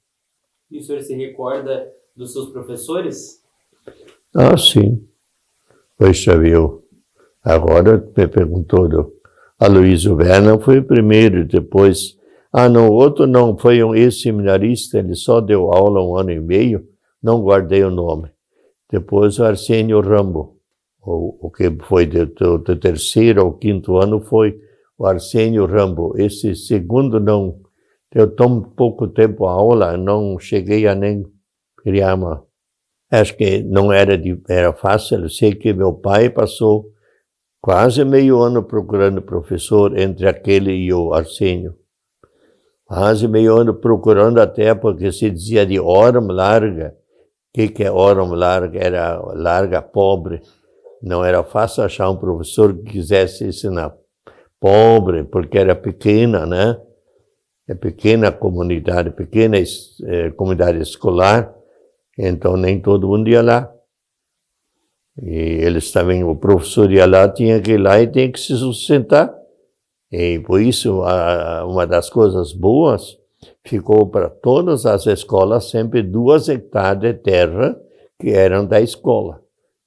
Speaker 1: E o senhor se recorda dos seus professores?
Speaker 2: Ah, sim. Poxa, viu? Agora me perguntou do Aloysio Werner, foi o primeiro, depois... não, outro não, foi um ex-seminarista, ele só deu aula 1 ano e meio, não guardei o nome. Depois o Arsênio Rambo, o que foi do 3º ao 5º ano foi o Arsênio Rambo. Esse segundo não, deu tão pouco tempo a aula, não cheguei a nem criar uma... Acho que não era fácil, eu sei que meu pai passou quase meio ano procurando professor entre aquele e o Arsênio. Quase meio ano procurando até porque se dizia de hora larga. O que é hora larga? Era larga pobre. Não era fácil achar um professor que quisesse ensinar. Pobre, porque era pequena, né? É pequena comunidade, pequena comunidade escolar. Então nem todo mundo ia lá. E eles também, o professor ia lá, tinha que ir lá e tinha que se sustentar. E por isso, uma das coisas boas, ficou para todas as escolas sempre 2 hectares de terra que eram da escola.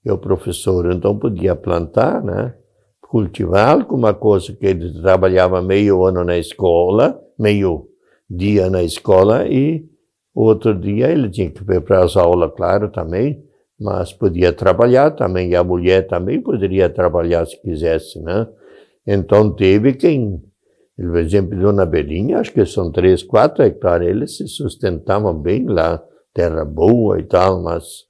Speaker 2: E o professor, então, podia plantar, né? Cultivar alguma coisa que ele trabalhava meio ano na escola, meio dia na escola, e outro dia ele tinha que ir para as aulas, claro, também, mas podia trabalhar também, e a mulher também poderia trabalhar se quisesse, né? Então teve quem, por exemplo, Dona Belinha, acho que são 3, 4 hectares, eles se sustentavam bem lá, terra boa e tal, mas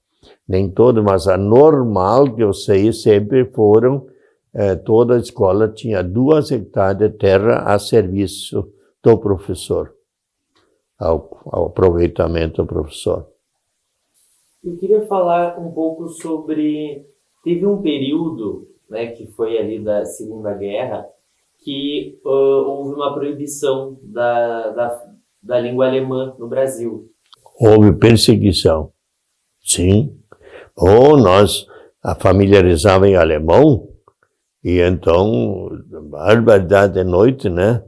Speaker 2: nem todo, mas a normal que eu sei sempre foram, toda a escola tinha 2 hectares de terra a serviço do professor, ao aproveitamento do professor.
Speaker 1: Eu queria falar um pouco sobre, teve um período, né, que foi ali da Segunda Guerra, que houve uma proibição da língua alemã no Brasil.
Speaker 2: Houve perseguição, sim. Ou nós a familiarizava em alemão, e então, barbaridade de noite, né?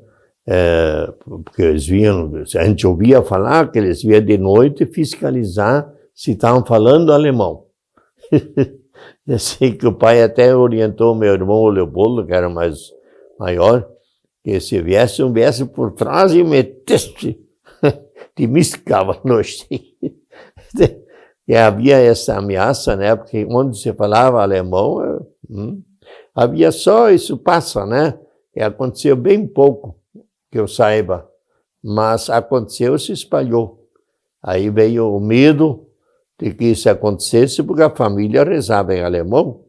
Speaker 2: Porque eles vinham, a gente ouvia falar que eles vinham de noite fiscalizar se estavam falando alemão. Eu sei que o pai até orientou meu irmão, o Leopoldo, que era mais maior, que se viesse por trás e metesse, te miscava nós. E havia essa ameaça, né? Porque onde se falava alemão, havia só isso passa, né? E aconteceu bem pouco, que eu saiba. Mas aconteceu, se espalhou. Aí veio o medo de que isso acontecesse, porque a família rezava em alemão.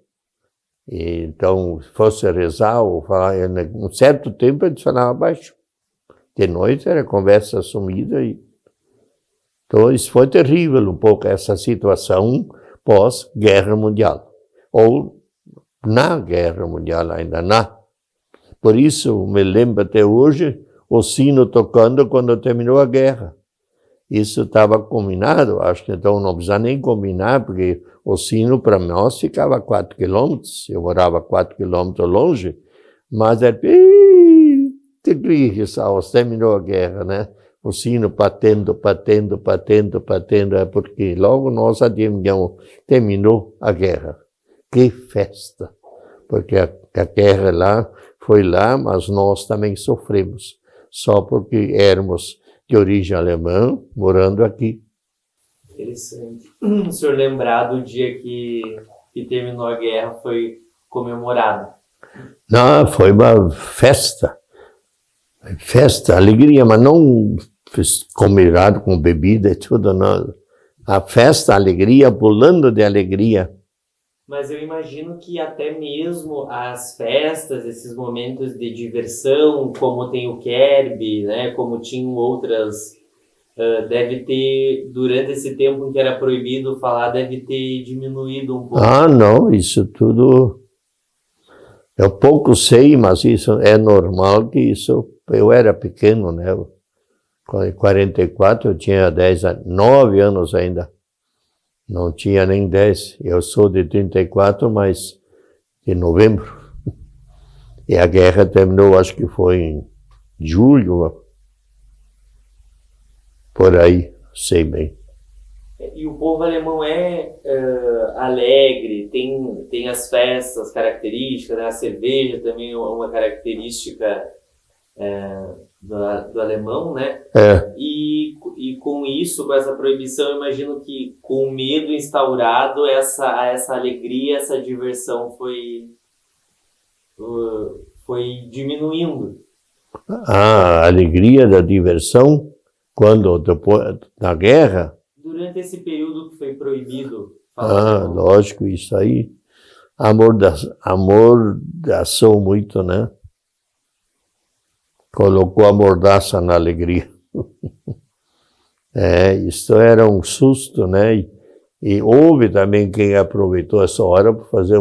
Speaker 2: E, então, se fosse rezar ou falar, um certo tempo eles falavam baixo. De noite era conversa sumida. Então, isso foi terrível um pouco, essa situação pós-guerra mundial. Ou na guerra mundial ainda, Por isso, me lembro até hoje, o sino tocando quando terminou a guerra. Isso estava combinado, acho que então não precisa nem combinar, porque o sino para nós ficava a 4 quilômetros, eu morava 4 quilômetros longe, mas terminou a guerra, né? O sino batendo, é porque logo nós adivinhamos, terminou a guerra. Que festa! Porque a guerra lá foi lá, mas nós também sofremos, só porque éramos de origem alemã, morando aqui.
Speaker 1: Interessante. O senhor lembrar do dia que terminou a guerra foi comemorado?
Speaker 2: Não, foi uma festa, alegria, mas não comemorado com bebida e tudo, não. A festa, a alegria, pulando de alegria.
Speaker 1: Mas eu imagino que até mesmo as festas, esses momentos de diversão, como tem o Kerb, né, como tinham outras, deve ter, durante esse tempo em que era proibido falar, deve ter diminuído um pouco.
Speaker 2: Ah, não, isso tudo, eu pouco sei, mas isso é normal que isso, eu era pequeno, né, em 44 eu tinha 9 anos ainda. Não tinha nem 10. Eu sou de 34, mas de novembro. E a guerra terminou, acho que foi em julho. Por aí, sei bem.
Speaker 1: E o povo alemão é alegre, tem as festas características, né? A cerveja também é uma característica do alemão, né? E com isso, com essa proibição, eu imagino que com o medo instaurado, essa alegria, essa diversão foi diminuindo.
Speaker 2: A alegria da diversão, quando depois da guerra?
Speaker 1: Durante esse período que foi proibido.
Speaker 2: Lógico, isso aí. Amordaçou muito, né? Colocou a mordaça na alegria. Isso era um susto, né? E houve também quem aproveitou essa hora para fazer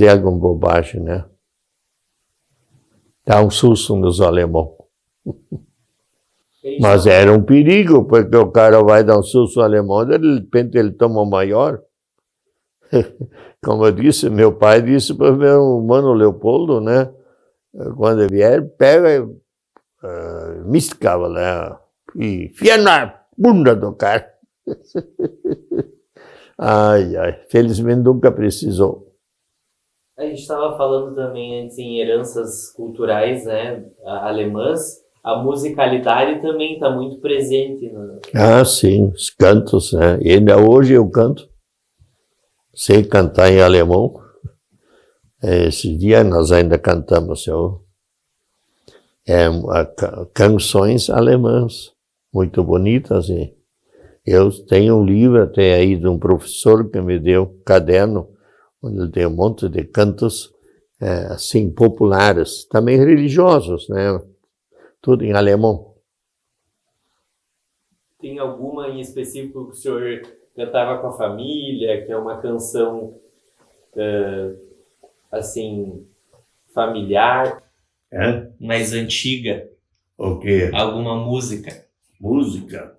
Speaker 2: alguma bobagem, né? Dá um susto nos alemãos. Mas era um perigo, porque o cara vai dar um susto no alemão, de repente ele toma o maior. Como eu disse, meu pai disse para o meu mano Leopoldo, né? Quando ele vier, pega me escava lá e enfia na bunda do cara. Felizmente nunca precisou.
Speaker 1: A gente estava falando também antes em heranças culturais, né, alemãs. A musicalidade também está muito presente.
Speaker 2: Sim, os cantos, né? E ainda hoje eu canto. Sei cantar em alemão. Esse dia nós ainda cantamos canções alemãs, muito bonitas. E eu tenho um livro até aí de um professor que me deu um caderno, onde ele tem um monte de cantos assim populares, também religiosos, né? Tudo em alemão.
Speaker 1: Tem alguma em específico que o senhor cantava com a família, que é uma canção assim, familiar, mais antiga?
Speaker 2: O quê?
Speaker 1: Alguma música?
Speaker 2: Música?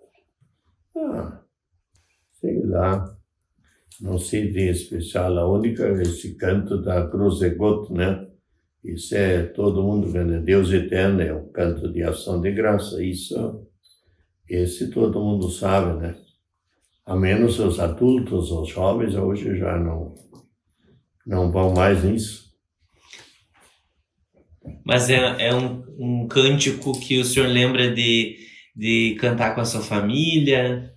Speaker 2: Sei lá. Não sei de especial. A única é esse canto da Cruzegot, né? Isso todo mundo vendo, Deus eterno, é um canto de ação de graça. Esse todo mundo sabe, né? A menos os adultos, os jovens, hoje já não vão mais nisso.
Speaker 1: Mas é um cântico que o senhor lembra de cantar com a sua família?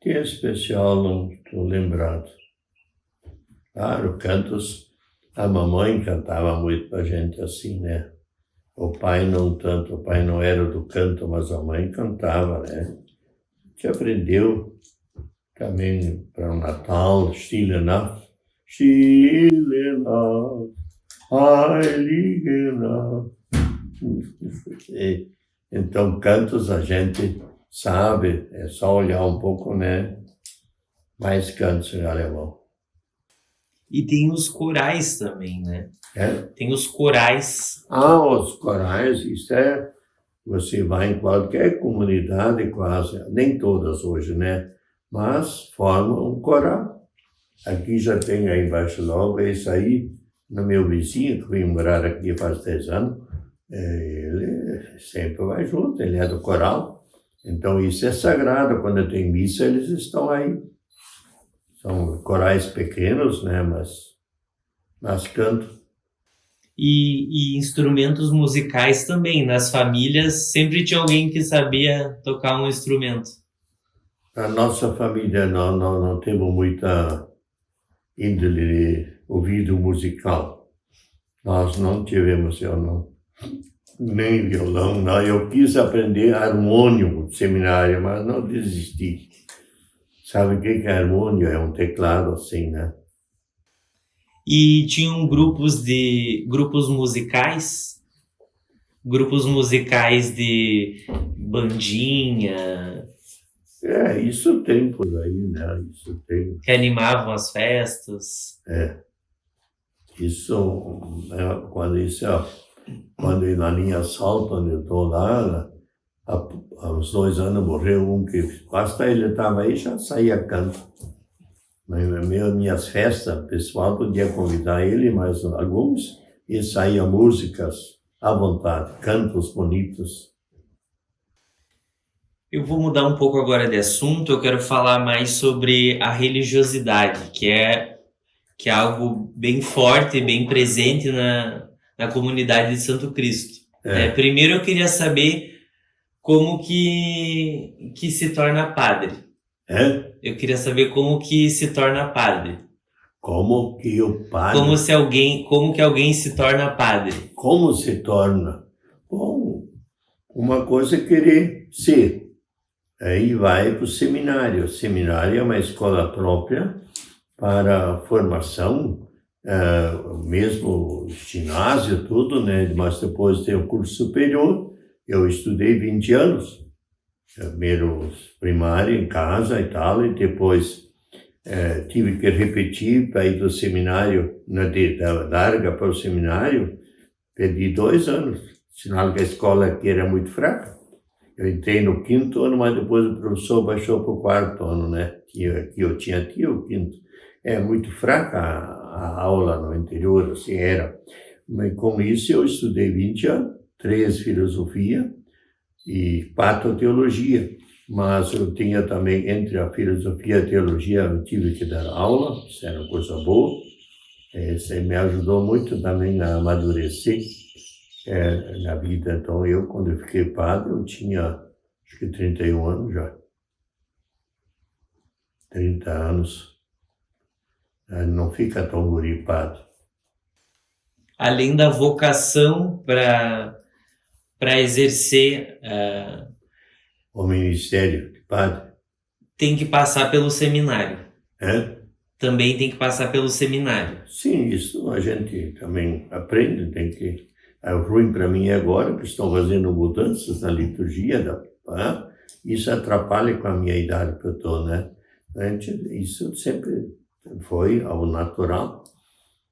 Speaker 2: Que é especial, não estou lembrado. Claro, cantos, a mamãe cantava muito pra gente assim, né? O pai não tanto, o pai não era do canto, mas a mãe cantava, né? A gente aprendeu também para o Natal, Stille Nacht, Stille Nacht, Heilige Nacht. Então, cantos a gente sabe, é só olhar um pouco, né? Mais cantos em alemão.
Speaker 1: E tem os corais também, né?
Speaker 2: É?
Speaker 1: Tem os corais.
Speaker 2: Os corais, isso é. Você vai em qualquer comunidade, quase, nem todas hoje, né? Mas formam um coral. Aqui já tem aí embaixo logo, esse aí, no meu vizinho, que vem morar aqui faz 10 anos, ele sempre vai junto, ele é do coral. Então isso é sagrado, quando tem missa eles estão aí. São corais pequenos, né? Mas cantam.
Speaker 1: E instrumentos musicais também. Nas famílias sempre tinha alguém que sabia tocar um instrumento.
Speaker 2: A nossa família não temos muita índole de ouvido musical. Nós não tivemos, eu não, nem violão, não. Eu quis aprender harmônio no seminário, mas não desisti. Sabe o que é harmônio? É um teclado assim, né?
Speaker 1: E tinham grupos musicais de bandinha,
Speaker 2: Isso tem por aí, né? Isso tem.
Speaker 1: que animavam as festas.
Speaker 2: Quando na minha salta, onde eu estou lá, há uns 2 anos morreu um que basta ele estava aí, já saía canto. Minhas festas, o pessoal podia convidar ele, mas alguns, e saía músicas à vontade, cantos bonitos.
Speaker 1: Eu vou mudar um pouco agora de assunto, eu quero falar mais sobre a religiosidade, que é algo bem forte, bem presente na comunidade de Santo Cristo. Primeiro eu queria saber como que se torna padre. Eu queria saber como que se torna padre.
Speaker 2: Como que o padre...
Speaker 1: Como que alguém se torna padre?
Speaker 2: Como se torna? Bom, uma coisa é querer ser. Aí vai para o seminário. O seminário é uma escola própria para formação, mesmo ginásio, tudo, né? Mas depois tem o curso superior. Eu estudei 20 anos. Primeiro primário em casa e tal, e depois tive que repetir para ir do seminário, da larga para o seminário, perdi 2 anos, sinal que a escola aqui era muito fraca. Eu entrei no 5º ano, mas depois o professor baixou para o 4º ano, né? Aqui eu tinha o 5º. É muito fraca a aula no interior, assim era. Mas com isso eu estudei 20 anos, 3 filosofia e 4 teologia. Mas eu tinha também, entre a filosofia e a teologia, eu tive que dar aula, isso era uma coisa boa. Isso me ajudou muito também a amadurecer na vida. Então, quando eu fiquei padre, eu tinha, acho que 31 anos já. 30 anos. Não fica tão guri padre.
Speaker 1: Além da vocação para exercer
Speaker 2: o ministério de padre,
Speaker 1: tem que passar pelo seminário.
Speaker 2: Também
Speaker 1: tem que passar pelo seminário.
Speaker 2: Sim, isso a gente também aprende, tem que... O ruim para mim agora, que estão fazendo mudanças na liturgia, isso atrapalha com a minha idade que eu estou, né? Isso sempre foi ao natural.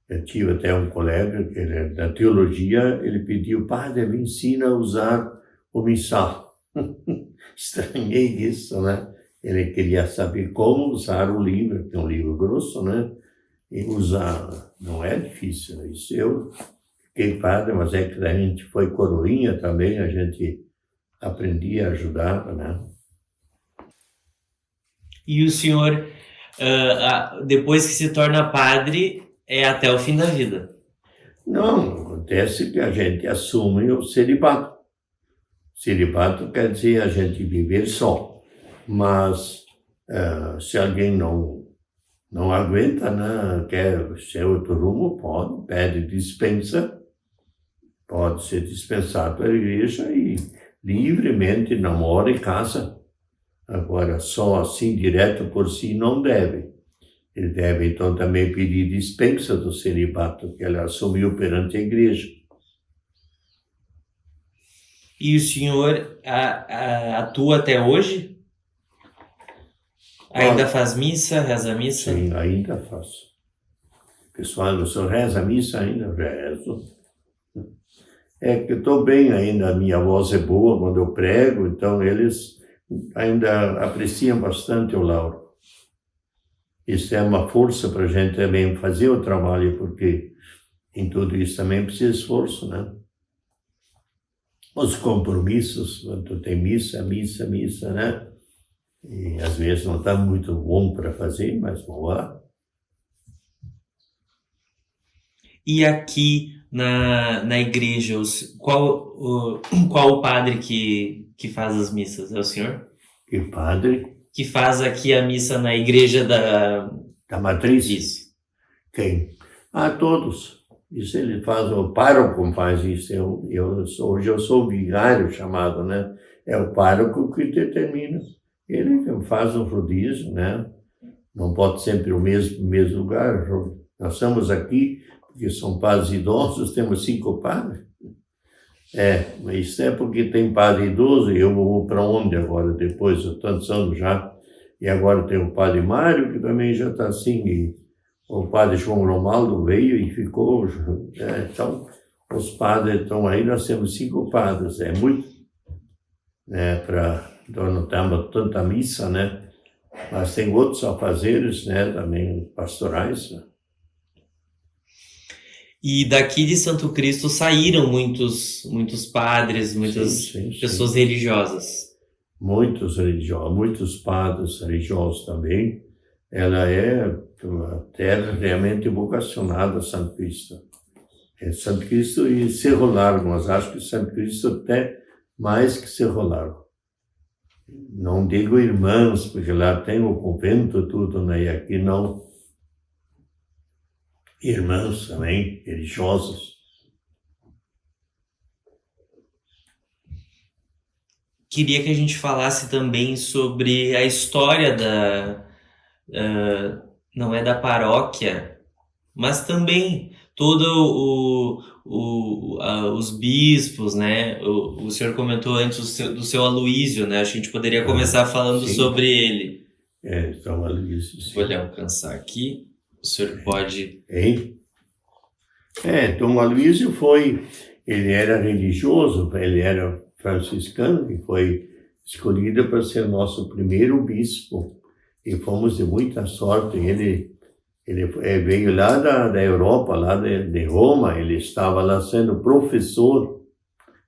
Speaker 2: Eu tive até um colega, que ele é da teologia, ele pediu, padre, me ensina a usar o missal. Estranhei isso, né? Ele queria saber como usar o livro, que é um livro grosso, né? E usar, não é difícil, isso eu fiquei padre, mas é que a gente foi coroinha também, a gente aprendia a ajudar, né?
Speaker 1: E o senhor, depois que se torna padre, é até o fim da vida?
Speaker 2: Não, acontece que a gente assume o celibato. Celibato quer dizer a gente viver só. Mas se alguém não aguenta, né, quer ser outro rumo, pode, pede dispensa, pode ser dispensado pela igreja e livremente namora e casa. Agora, só assim, direto por si, não deve. Ele deve, então, também pedir dispensa do celibato que ele assumiu perante a igreja.
Speaker 1: E o senhor atua até hoje? Ainda faz missa, reza a missa?
Speaker 2: Sim, ainda faço. Pessoal, o senhor reza a missa ainda? Rezo. É que eu estou bem ainda, a minha voz é boa quando eu prego, então eles ainda apreciam bastante o Lauro. Isso é uma força para a gente também fazer o trabalho, porque em tudo isso também precisa esforço, né? Os compromissos, quando tem missa, né? E às vezes não está muito bom para fazer, mas vamos lá.
Speaker 1: E aqui na igreja, qual o padre que faz as missas? É o senhor?
Speaker 2: E o padre?
Speaker 1: Que faz aqui a missa na igreja
Speaker 2: da matriz?
Speaker 1: Isso.
Speaker 2: Quem? Todos. Isso ele faz, o pároco faz isso. Hoje eu sou vigário chamado, né? É o pároco que determina. Ele faz o rodízio, né? Não pode sempre o mesmo lugar. Nós estamos aqui, porque são padres idosos, temos 5 padres. Mas isso é porque tem padre idoso e eu vou para onde agora, depois de tantos anos já. E agora tem o padre Mário, que também já está assim, e o padre João Romaldo veio e ficou. Então, os padres estão aí, nós temos 5 padres, é muito, né, então não temos tanta missa, né? Mas tem outros afazeres, né, também pastorais. Né?
Speaker 1: E daqui de Santo Cristo saíram muitos padres, muitas pessoas religiosas.
Speaker 2: Muitos religiosos, muitos padres religiosos também. Ela é uma terra realmente vocacionada a Santo Cristo. É Santo Cristo e Cerro Largo, mas acho que Santo Cristo até mais que Cerro Largo. Não digo irmãos, porque lá tem o convento tudo, né? E aqui não. Irmãos também, religiosos.
Speaker 1: Queria que a gente falasse também sobre a história não é da paróquia, mas também todo os bispos, né? O senhor comentou antes do seu Aloísio, né? Acho que a gente poderia começar falando sobre ele.
Speaker 2: Então Aloísio.
Speaker 1: Vou lhe alcançar aqui. O senhor pode...
Speaker 2: Então Aloísio ele era religioso, ele era franciscano e foi escolhido para ser nosso primeiro bispo. E fomos de muita sorte. Ele veio lá da Europa, lá de Roma, ele estava lá sendo professor.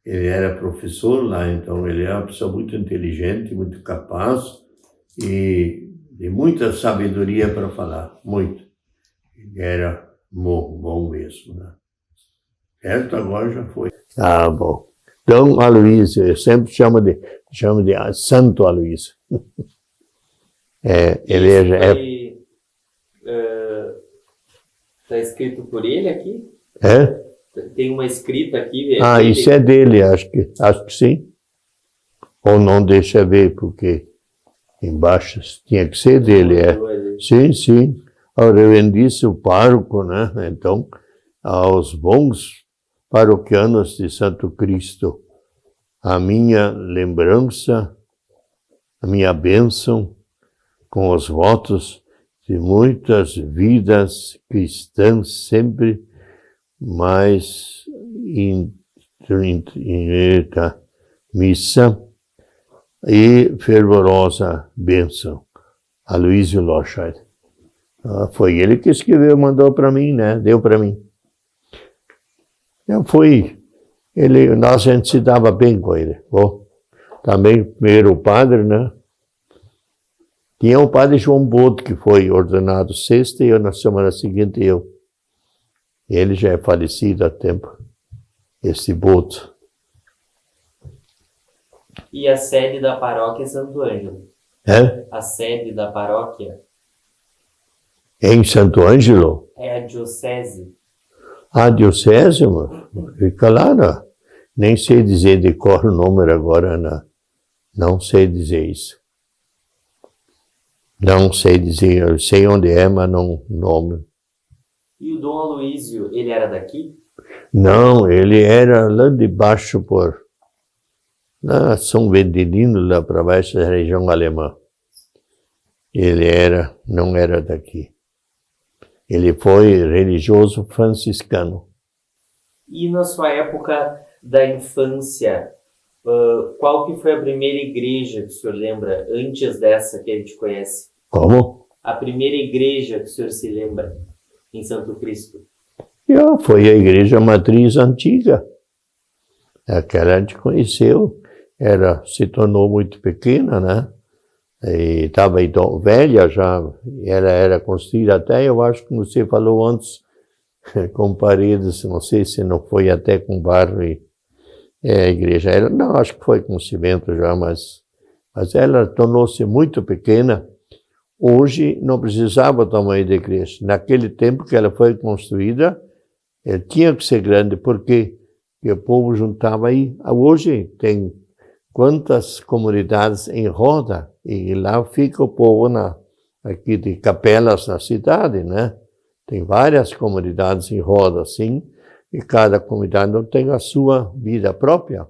Speaker 2: Ele era professor lá, então ele era uma pessoa muito inteligente, muito capaz e de muita sabedoria para falar, muito. Ele era bom mesmo, né? Certo? Agora já foi. Bom. Dom Aloísio, eu sempre chamo de Santo Aloísio. Ele
Speaker 1: Está escrito por ele aqui? Tem uma escrita aqui.
Speaker 2: Isso é dele, acho que sim. Ou não, deixa ver, porque embaixo tinha que ser dele, Sim. Ao reverendíssimo pároco, né? Então, aos bons paroquianos de Santo Cristo, a minha lembrança, a minha bênção, com os votos de muitas vidas cristãs sempre mais missa e fervorosa bênção. Aloísio Lorscheid. Foi ele que escreveu, mandou para mim, né? Deu para mim. A gente se dava bem com ele. Também primeiro padre, né? Tinha o padre João Bodo, que foi ordenado sexta, e na semana seguinte eu. Ele já é falecido há tempo, esse Boto.
Speaker 1: E a sede da paróquia é Santo Ângelo.
Speaker 2: É?
Speaker 1: A sede da paróquia
Speaker 2: Em Santo Ângelo?
Speaker 1: é a diocese.
Speaker 2: A diocese, fica lá, né? Nem sei dizer de cor o número agora, né? Não sei dizer isso. Não sei dizer, eu sei onde é, mas não nome.
Speaker 1: E o Dom Aloísio, ele era daqui?
Speaker 2: Não, ele era lá de baixo lá São Vendelino, lá para baixo da região alemã. Ele não era daqui. Ele foi religioso franciscano.
Speaker 1: E na sua época da infância, qual que foi a primeira igreja que o senhor lembra, antes dessa que a gente conhece?
Speaker 2: Como?
Speaker 1: A primeira igreja que o senhor se lembra em Santo Cristo?
Speaker 2: Foi a igreja matriz antiga. Aquela a gente conheceu. Se tornou muito pequena, né? E estava velha já. Ela era construída até, eu acho que você falou antes, com paredes, não sei se não foi até com barro. A igreja era, não, acho que foi com cimento já, mas ela tornou-se muito pequena. Hoje não precisava tamanho de igreja. Naquele tempo que ela foi construída, tinha que ser grande, porque o povo juntava aí. Hoje tem quantas comunidades em roda, e lá fica o povo aqui de capelas na cidade, né? Tem várias comunidades em roda, assim, e cada comunidade não tem a sua vida própria.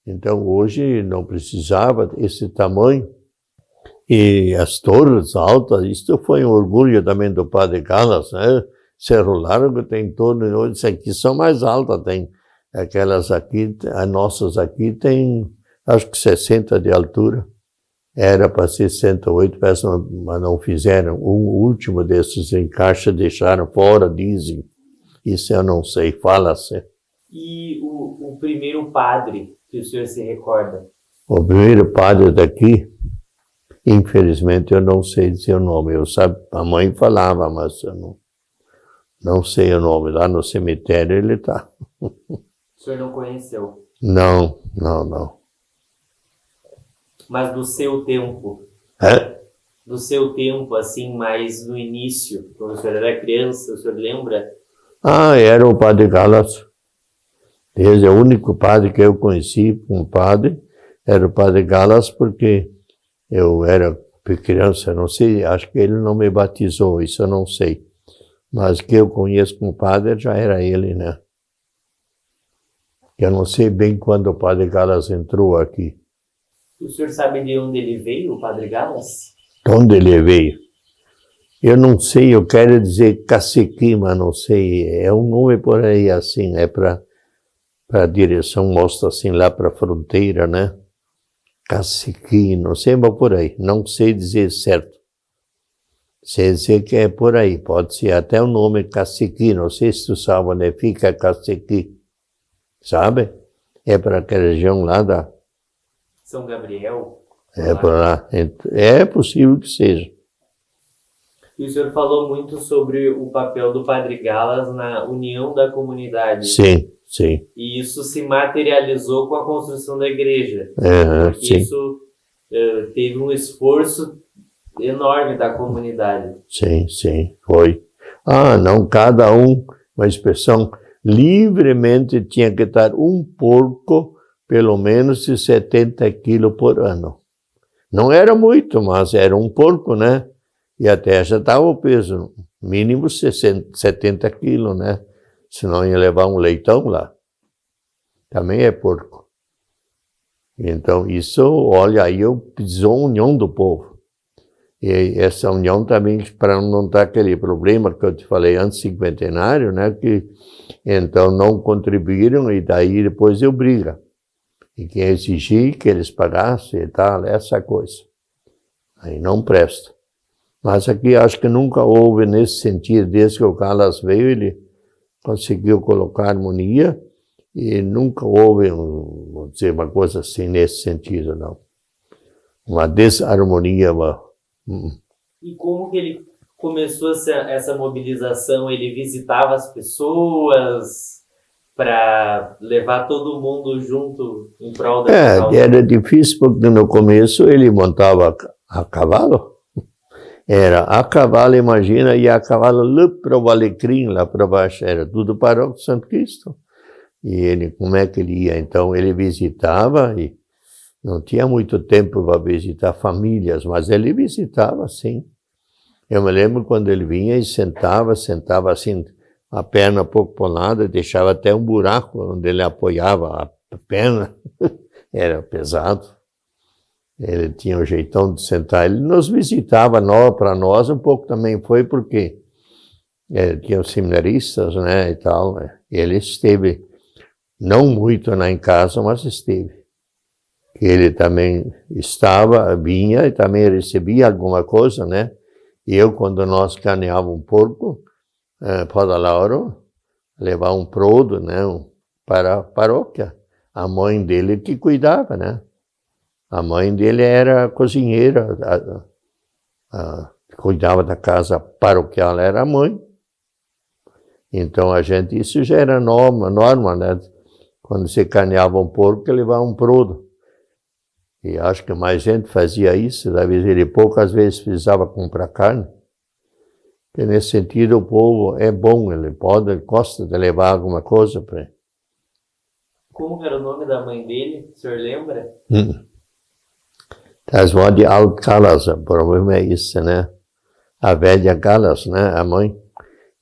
Speaker 2: Então, hoje não precisava desse tamanho. E as torres altas, isso foi um orgulho também do Padre Callas, né? Cerro Largo tem torres, aqui são mais altas, tem aquelas aqui, as nossas aqui tem, acho que 60 de altura. Era para 68, mas não fizeram. O último desses encaixes deixaram fora, dizem. Isso eu não sei, fala-se.
Speaker 1: E o primeiro padre que o senhor se recorda?
Speaker 2: O primeiro padre daqui, infelizmente eu não sei dizer o nome. A mãe falava, mas eu não sei o nome. Lá no cemitério ele está.
Speaker 1: O senhor não conheceu?
Speaker 2: Não.
Speaker 1: Mas do seu tempo? Do seu tempo, assim, mais no início, quando o senhor era criança, o senhor lembra?
Speaker 2: Era o Padre Callas. Desde o único padre que eu conheci, um padre, era o Padre Callas, porque eu era criança, não sei, acho que ele não me batizou, isso eu não sei. Mas que eu conheço como padre já era ele, né? Eu não sei bem quando o Padre Callas entrou aqui.
Speaker 1: O senhor sabe de onde ele veio, o Padre Callas?
Speaker 2: De onde ele veio? Eu não sei, eu quero dizer cacique, mas não sei. É um nome por aí assim, é para a direção, mostra assim lá para a fronteira, né? Cacique, não sei, mas por aí. Não sei dizer certo. Sei dizer que é por aí. Pode ser até o nome cacique, não sei se tu sabe onde fica cacique. Sabe? É para aquela região lá da...
Speaker 1: São Gabriel?
Speaker 2: É por lá. É possível que seja.
Speaker 1: E o senhor falou muito sobre o papel do Padre Callas na união da comunidade.
Speaker 2: Sim.
Speaker 1: E isso se materializou com a construção da igreja. Porque
Speaker 2: Sim.
Speaker 1: isso teve um esforço enorme da comunidade.
Speaker 2: Sim, foi. Não, cada um, uma expressão, livremente tinha que dar um porco, pelo menos de 70 quilos por ano. Não era muito, mas era um porco, né? E até já estava o peso, mínimo 70 quilos, né? Senão ia levar um leitão lá. Também é porco. Então, isso, olha, aí eu preciso a união do povo. E essa união também, para não dar aquele problema que eu te falei antes, cinquentenário, né? Que então não contribuíram e daí depois deu briga. E quem exigir que eles pagassem e tal, essa coisa. Aí não presta. Mas aqui acho que nunca houve nesse sentido, desde que o Callas veio, ele conseguiu colocar harmonia e nunca houve, vamos dizer, uma coisa assim nesse sentido, não. Uma desarmonia.
Speaker 1: E como começou essa mobilização? Ele visitava as pessoas para levar todo mundo junto em prol da causa?
Speaker 2: Era difícil porque no começo ele montava a cavalo. Era a cavalo, imagina, e a cavalo lá para o Alecrim, lá para baixo, era tudo paróquia de Santo Cristo. E ele, como é que ele ia? Então ele visitava e não tinha muito tempo para visitar famílias, mas ele visitava, sim. Eu me lembro quando ele vinha e sentava assim, a perna um pouco para o lado, deixava até um buraco onde ele apoiava a perna. Era pesado. Ele tinha um jeitão de sentar. Ele nos visitava, para nós um pouco também foi porque tinha os seminaristas, né, e tal. Ele esteve, não muito em casa, mas esteve. Ele também vinha e também recebia alguma coisa, né? E eu, quando nós carneávamos um porco, para Lauro, levar um prodo, né, para a paróquia. A mãe dele que cuidava, né? A mãe dele era cozinheira, cuidava da casa paroquial, era a mãe. Então isso já era norma, né? Quando se carneava um porco, levava um prodo. E acho que mais gente fazia isso, talvez ele poucas vezes precisava comprar carne. E nesse sentido o povo é bom, ele gosta de levar alguma coisa para ele.
Speaker 1: Como era o nome da mãe dele? O senhor lembra?
Speaker 2: Das war die Alt Callas, o problema é isso, né? A velha Callas, né? A mãe.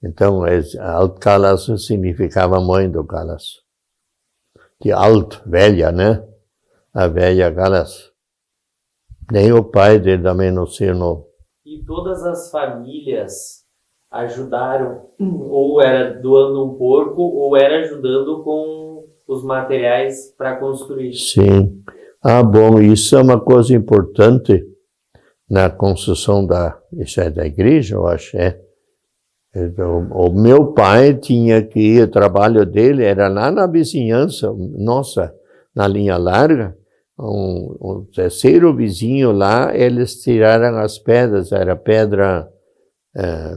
Speaker 2: Então, a Alt Callas significava mãe do Callas. Die Alt, velha, né? A velha Callas. Nem o pai dele também não sei o nome.
Speaker 1: E todas as famílias ajudaram, ou era doando um porco, ou era ajudando com os materiais para construir?
Speaker 2: Sim. Bom, isso é uma coisa importante na construção isso é da igreja, eu acho, Então, o meu pai tinha que ir, o trabalho dele era lá na vizinhança, nossa, na linha larga, um terceiro vizinho lá, eles tiraram as pedras, era pedra,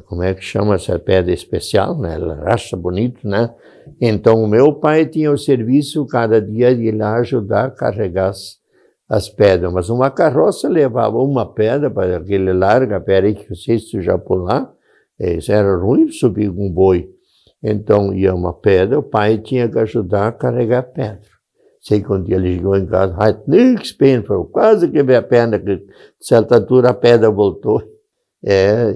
Speaker 2: como é que chama essa pedra especial, né? Ela racha bonito, né? Então, o meu pai tinha o serviço cada dia de ir lá ajudar a carregar as pedras. Mas uma carroça levava uma pedra para aquele larga pedra que você já pular. Isso era ruim subir com um boi. Então, ia uma pedra, o pai tinha que ajudar a carregar a pedra. Sei que um dia ele chegou em casa, quase quebrei a perna, que de certa altura a pedra voltou.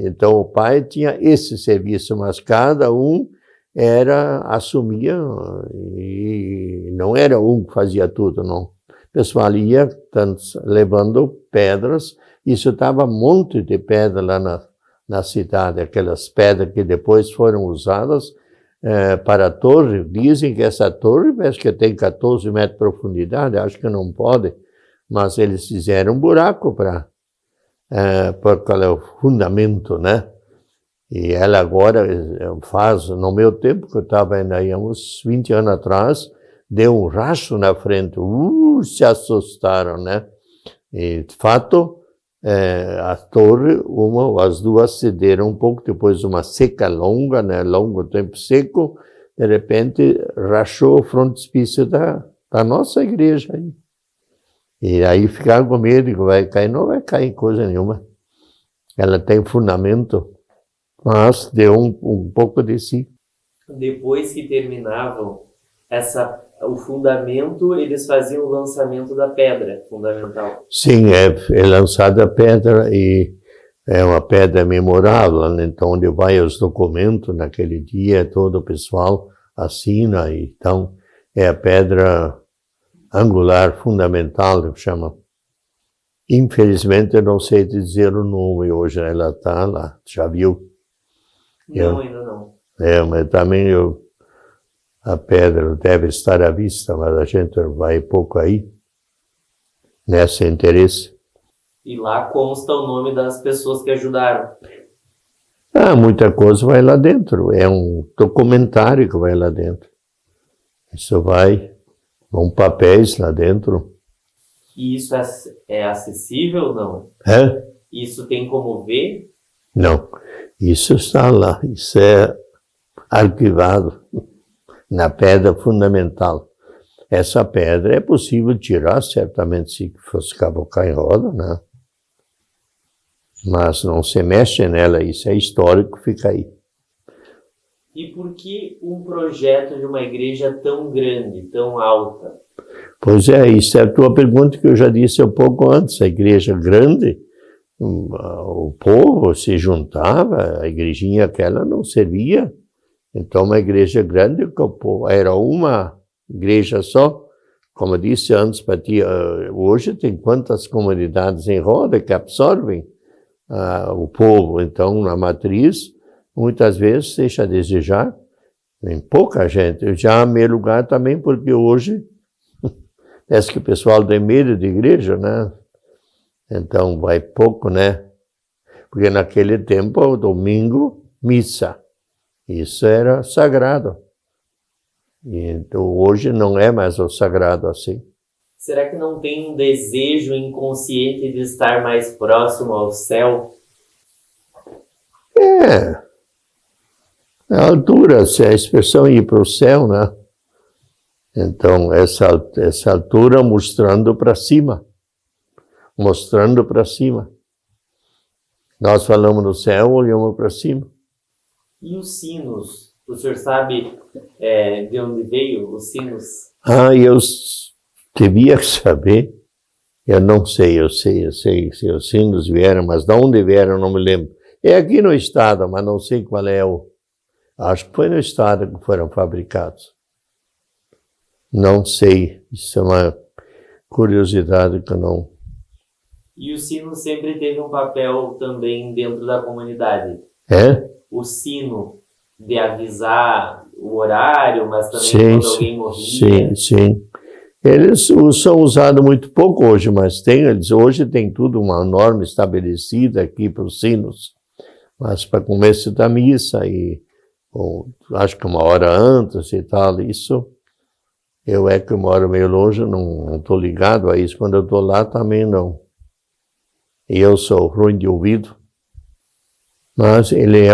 Speaker 2: Então, o pai tinha esse serviço, mas cada um assumia, e não era um que fazia tudo, não. O pessoal ia levando pedras, isso estava um monte de pedra lá na cidade, aquelas pedras que depois foram usadas para a torre. Dizem que essa torre, acho que tem 14 metros de profundidade, acho que não pode, mas eles fizeram um buraco porque é o fundamento, né? E ela agora no meu tempo, que eu estava aí uns 20 anos atrás, deu um racho na frente, se assustaram, né? E, de fato, a torre, as duas cederam um pouco, depois uma seca longa, né? Longo tempo seco, de repente rachou o frontispício da nossa igreja aí. E aí ficaram com medo que vai cair, não vai cair coisa nenhuma. Ela tem fundamento, mas deu um pouco de si.
Speaker 1: Depois que terminavam o fundamento, eles faziam o lançamento da pedra fundamental.
Speaker 2: Sim, é lançada a pedra e é uma pedra memorável, né? Então onde vai os documentos naquele dia, todo o pessoal assina, e então é a pedra angular fundamental, que chama. Infelizmente eu não sei dizer o nome hoje, ela está lá, já viu?
Speaker 1: Não, ainda não.
Speaker 2: Mas também a pedra deve estar à vista, mas a gente vai pouco aí, nesse interesse.
Speaker 1: E lá consta o nome das pessoas que ajudaram.
Speaker 2: Muita coisa vai lá dentro, é um documentário que vai lá dentro. Isso vão papéis lá dentro.
Speaker 1: E isso é acessível ou não? Isso tem como ver?
Speaker 2: Não, isso está lá, isso é arquivado na pedra fundamental. Essa pedra é possível tirar, certamente, se fosse cavocar em roda, né? Mas não se mexe nela, isso é histórico, fica aí.
Speaker 1: E por que um projeto de uma igreja tão grande, tão alta?
Speaker 2: Pois é, isso é a tua pergunta que eu já disse um pouco antes. A igreja grande, o povo se juntava, a igrejinha aquela não servia. Então, uma igreja grande, era uma igreja só. Como eu disse antes para ti, hoje tem quantas comunidades em roda que absorvem o povo. Então, na matriz, muitas vezes deixa a desejar. Tem pouca gente. Já há meio lugar também, porque hoje parece que o pessoal tem medo de igreja, né? Então, vai pouco, né? Porque naquele tempo, o domingo, missa. Isso era sagrado. E, então, hoje não é mais o sagrado assim.
Speaker 1: Será que não tem um desejo inconsciente de estar mais próximo ao céu?
Speaker 2: A altura, se a expressão ir para o céu, né? Então, essa altura mostrando para cima. Mostrando para cima. Nós falamos no céu, olhamos para cima.
Speaker 1: E os sinos? O senhor sabe de onde veio os sinos?
Speaker 2: Eu devia saber. Eu não sei, eu sei se os sinos vieram, mas de onde vieram não me lembro. É aqui no estado, mas não sei qual é acho que foi no estado que foram fabricados. Não sei, isso é uma curiosidade que eu não...
Speaker 1: E o sino sempre teve um papel também dentro da comunidade. O sino de avisar o horário, mas também quando alguém morria.
Speaker 2: Sim. Eles são usados muito pouco hoje, mas hoje tem tudo uma norma estabelecida aqui para os sinos. Mas para começo da missa, acho que uma hora antes e tal, isso... Eu que moro meio longe, não estou ligado a isso. Quando eu estou lá, também não. E eu sou ruim de ouvido. Mas ele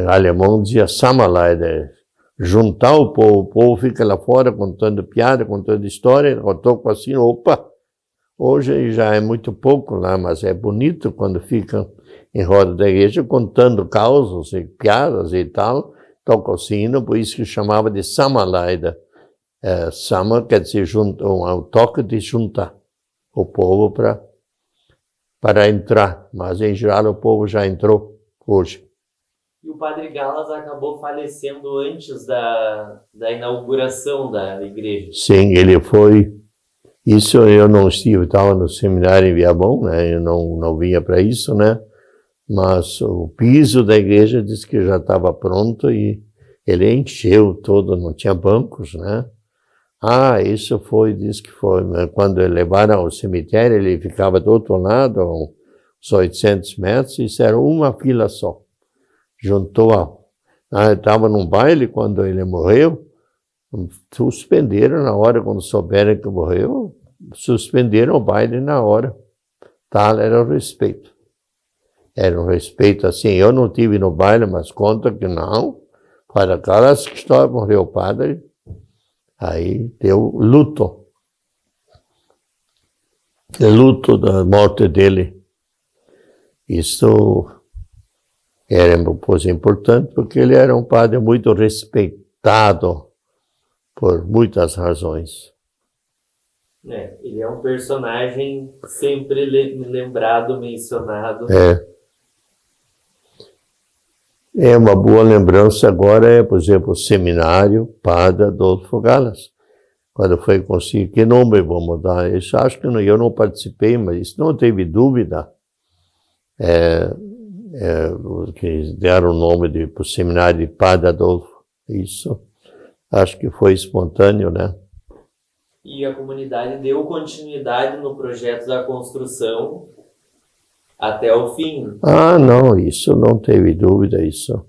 Speaker 2: alemão dizia Sammerleiter, juntar o povo fica lá fora contando piada, contando história, eu toco assim, opa, hoje já é muito pouco lá, mas é bonito quando ficam em roda da igreja contando causos e piadas e tal, toca o sino, por isso que chamava de Sammerleiter. Sammer quer dizer um toque de juntar o povo para entrar, mas em geral o povo já entrou hoje.
Speaker 1: E o padre Galas acabou falecendo antes da inauguração da igreja.
Speaker 2: Sim, ele foi. Isso eu não estive, estava no seminário em Viabon, né? Eu não vinha para isso, né? Mas o piso da igreja disse que já estava pronto e ele encheu todo, não tinha bancos, né? Isso diz que foi, né? Quando levaram ao cemitério, ele ficava do outro lado, uns 800 metros, isso era uma fila só. Juntou estava num baile quando ele morreu, suspenderam na hora, quando souberam que morreu, suspenderam o baile na hora. Tal era o respeito. Era um respeito assim, eu não tive no baile, mas conta que não, para aquelas que história morreu o padre, aí deu luto da morte dele. Isso era uma coisa importante, porque ele era um padre muito respeitado por muitas razões.
Speaker 1: Ele é um personagem sempre lembrado, mencionado.
Speaker 2: É uma boa lembrança agora, por exemplo, o seminário Padre Adolfo Galas. Quando foi conseguido, que nome vamos dar? Isso acho que eu não participei, mas isso não teve dúvida. Que deram o nome para o seminário de Padre Adolfo. Isso acho que foi espontâneo, né?
Speaker 1: E a comunidade deu continuidade no projeto da construção até o fim.
Speaker 2: Não, isso não teve dúvida, isso.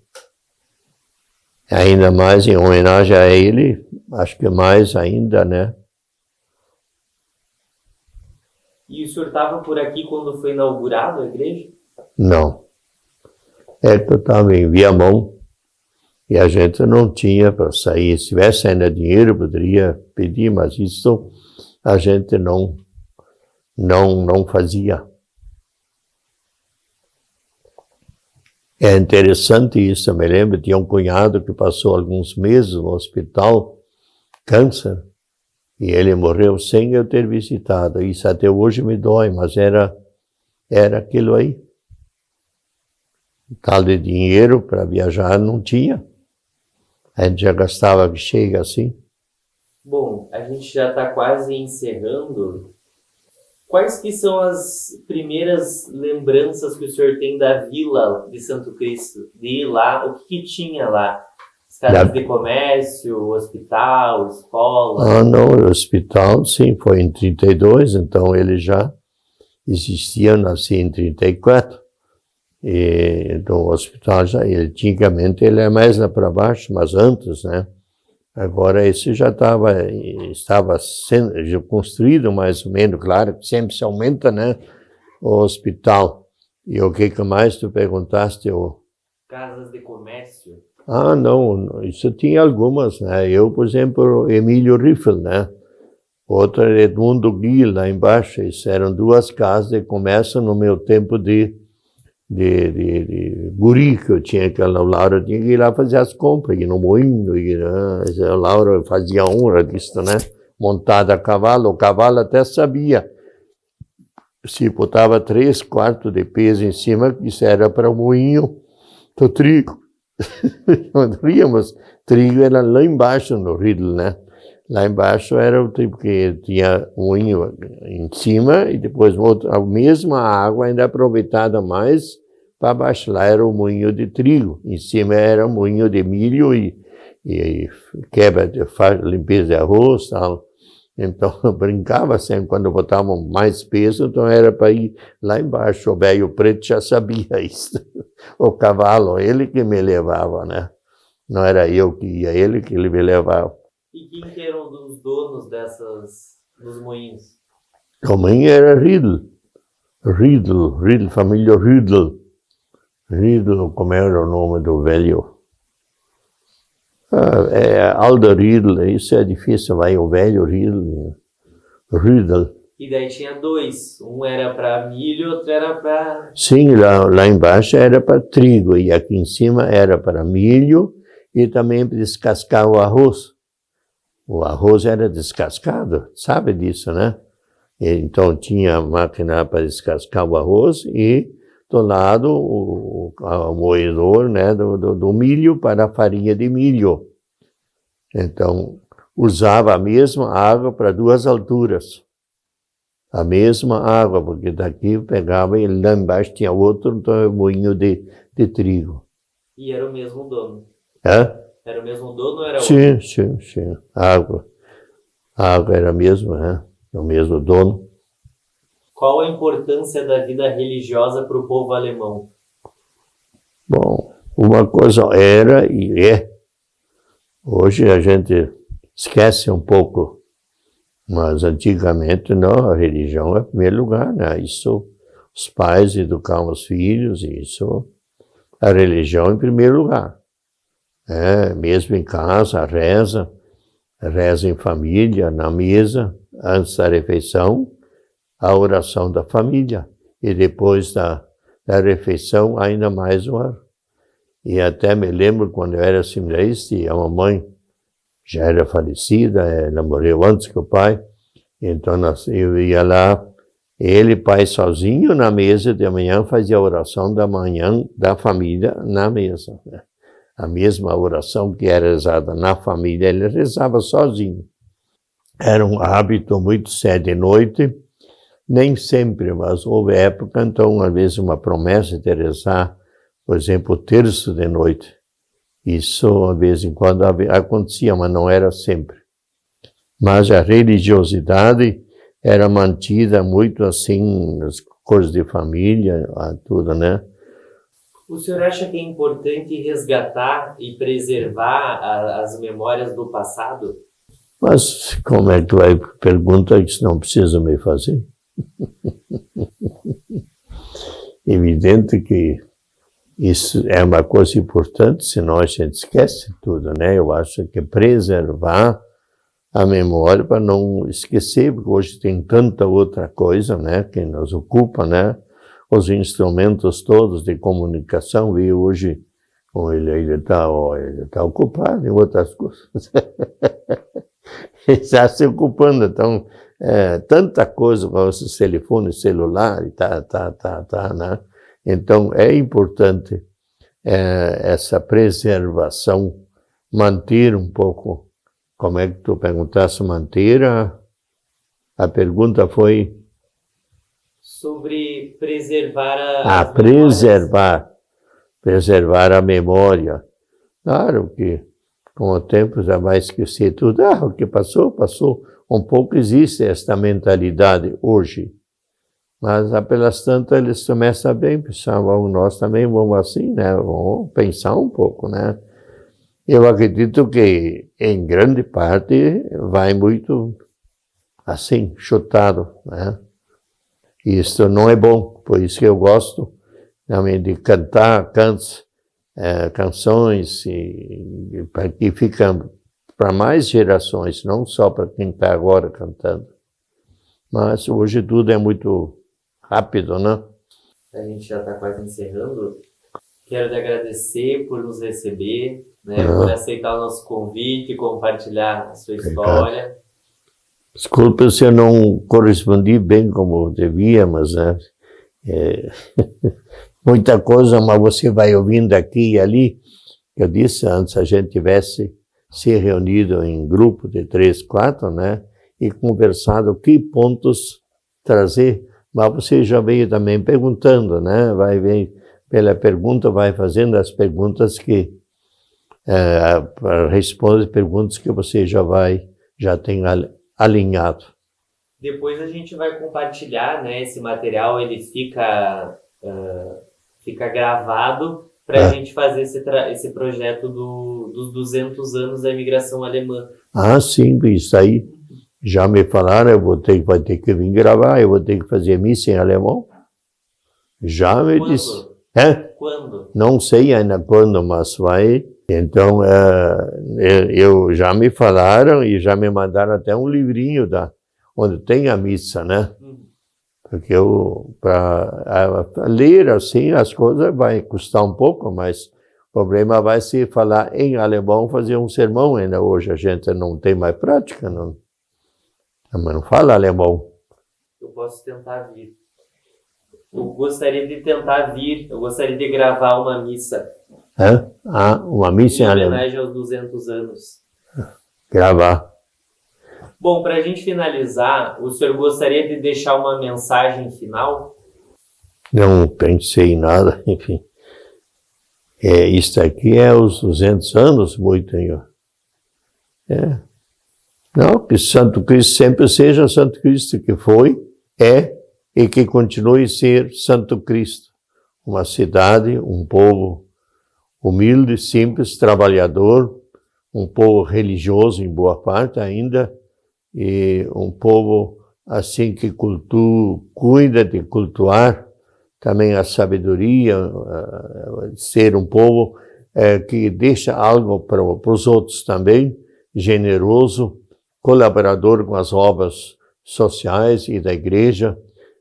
Speaker 2: Ainda mais em homenagem a ele, acho que mais ainda, né?
Speaker 1: E o senhor estava por aqui quando foi inaugurado a igreja?
Speaker 2: Não. Eu estava em Viamão e a gente não tinha para sair. Se tivesse ainda dinheiro, poderia pedir, mas isso a gente não fazia. É interessante isso, eu me lembro, tinha um cunhado que passou alguns meses no hospital, câncer, e ele morreu sem eu ter visitado. Isso até hoje me dói, mas era aquilo aí. Tal de dinheiro para viajar não tinha. A gente já gastava que chega assim.
Speaker 1: Bom, a gente já está quase encerrando. Quais que são as primeiras lembranças que o senhor tem da Vila de Santo Cristo? De ir lá, o que tinha lá? As casas de comércio, hospital, escola?
Speaker 2: Ah, não, o hospital, sim, foi em 32, então ele já existia, nasci em 34. E então, o hospital já, antigamente ele é mais lá para baixo, mas antes, né? Agora esse já estava sendo já construído mais ou menos, claro, sempre se aumenta, né? O hospital. E o que mais tu perguntaste?
Speaker 1: Casas de comércio?
Speaker 2: Ah, não, isso tinha algumas, né? Eu, por exemplo, Emílio Riffel, né? Outra Edmundo Gui, lá embaixo. Isso eram duas casas de comércio no meu tempo de guri, que eu tinha que a Laura tinha que ir lá fazer as compras, ir no moinho, a Laura fazia honra disso, né? Montada a cavalo, o cavalo até sabia. Se botava 3/4 de peso em cima, isso era para o moinho do trigo. Não ríamos, trigo era lá embaixo no Riedl, né? Lá embaixo era o trigo que tinha moinho em cima e depois a mesma água ainda aproveitada mais para baixo. Lá era o moinho de trigo, em cima era o moinho de milho e limpeza de arroz, tal. Então eu brincava sempre, quando botavam mais peso, então era para ir lá embaixo. O velho preto já sabia isso. O cavalo, ele que me levava, né? Não era eu que ia, ele que ele me levava.
Speaker 1: E quem que eram os donos dos moinhos?
Speaker 2: O moinho era Riedl, família Riedl. Riedl, como era o nome do velho? Aldo Riedl, isso é difícil, vai, o velho Riedl.
Speaker 1: E daí tinha dois, um era para milho, outro era para...
Speaker 2: Sim, lá embaixo era para trigo, e aqui em cima era para milho, e também para descascar o arroz. O arroz era descascado, sabe disso, né? Então tinha a máquina para descascar o arroz e do lado o moedor, né, do milho para a farinha de milho. Então usava a mesma água para duas alturas. A mesma água, porque daqui pegava e lá embaixo tinha outro, então é moinho de trigo.
Speaker 1: E era o mesmo dono?
Speaker 2: Era
Speaker 1: o mesmo dono ou era
Speaker 2: outro? Sim. A água era a mesma, né? O mesmo dono.
Speaker 1: Qual a importância da vida religiosa para o povo alemão?
Speaker 2: Bom, uma coisa era e é. Hoje a gente esquece um pouco, mas antigamente não, a religião é em primeiro lugar, né? Isso, os pais educavam os filhos, isso, a religião em primeiro lugar. Mesmo em casa, reza em família, na mesa, antes da refeição, a oração da família. E depois da refeição, ainda mais uma. E até me lembro quando eu era seminarista, e a mamãe já era falecida, ela morreu antes que o pai. Então eu ia lá, ele, pai, sozinho na mesa de manhã, fazia a oração da manhã da família na mesa. A mesma oração que era rezada na família, ele rezava sozinho. Era um hábito muito cedo de noite, nem sempre, mas houve época, então, às vezes, uma promessa de rezar, por exemplo, o terço de noite. Isso, de vez em quando, acontecia, mas não era sempre. Mas a religiosidade era mantida muito assim, nas coisas de família, tudo, né?
Speaker 1: O senhor acha que é importante resgatar e preservar as memórias do passado?
Speaker 2: Mas como é que vai perguntar que isso não precisa me fazer? Evidente que isso é uma coisa importante, senão a gente esquece tudo, né? Eu acho que preservar a memória para não esquecer, porque hoje tem tanta outra coisa, né, que nos ocupa, né? Os instrumentos todos de comunicação, e hoje ele está ocupado em outras coisas. Ele está se ocupando, então, tanta coisa com os telefones celulares, né? Então, é importante essa preservação, manter um pouco. Como é que tu perguntaste, manter? A pergunta foi...
Speaker 1: Sobre preservar as
Speaker 2: preservar a memória. Claro que com o tempo já vai esquecer tudo. O que passou, passou. Um pouco existe esta mentalidade hoje. Mas, pelas tantas, eles começam bem, pensavam, nós também vamos assim, né? Vamos pensar um pouco, né? Eu acredito que, em grande parte, vai muito assim, chutado, né? E isso não é bom, por isso que eu gosto também de cantar canções para que ficam para mais gerações, não só para quem está agora cantando. Mas hoje tudo é muito rápido, né?
Speaker 1: A gente já está quase encerrando. Quero te agradecer por nos receber, né, por aceitar o nosso convite, compartilhar a sua história.
Speaker 2: Desculpa se eu não correspondi bem como devia, mas muita coisa, mas você vai ouvindo aqui e ali. Eu disse antes, a gente tivesse se reunido em grupo de 3, 4, né, e conversado que pontos trazer. Mas você já veio também perguntando, né, vai ver pela pergunta, vai fazendo as perguntas que responde perguntas que você já tem alinhado.
Speaker 1: Depois a gente vai compartilhar, né, esse material, ele fica gravado para a gente fazer esse projeto dos 200 anos da imigração alemã.
Speaker 2: Sim, isso aí. Já me falaram, vai ter que vir gravar, eu vou ter que fazer missa em alemão. Já me disse.
Speaker 1: Quando?
Speaker 2: Não sei ainda quando, mas vai. Então, já me falaram e já me mandaram até um livrinho onde tem a missa, né? Porque para ler assim as coisas vai custar um pouco, mas o problema vai ser falar em alemão, fazer um sermão ainda hoje. A gente não tem mais prática, não fala alemão.
Speaker 1: Eu posso tentar vir. Eu gostaria de tentar vir, eu gostaria de gravar uma missa.
Speaker 2: Uma missa em alemão.
Speaker 1: Em homenagem aos 200 anos.
Speaker 2: Gravar.
Speaker 1: Bom, para a gente finalizar, o senhor gostaria de deixar uma mensagem final?
Speaker 2: Não pensei em nada, enfim. Isto aqui é os 200 anos, muito. Não, que Santo Cristo sempre seja Santo Cristo que foi, e que continue a ser Santo Cristo. Uma cidade, um povo humilde, simples, trabalhador, um povo religioso em boa parte ainda, e um povo assim que cuida de cultuar também a sabedoria, ser um povo que deixa algo para os outros também, generoso, colaborador com as obras sociais e da igreja.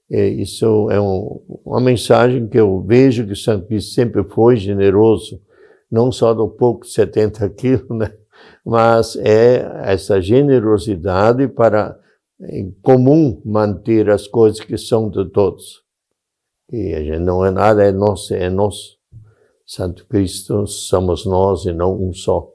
Speaker 2: Isso é uma mensagem que eu vejo que Santo Cristo sempre foi generoso, não só do pouco de 70 quilos, né? Mas essa generosidade para, em comum, manter as coisas que são de todos. E a gente não é nada, é nosso. Santo Cristo somos nós e não um só.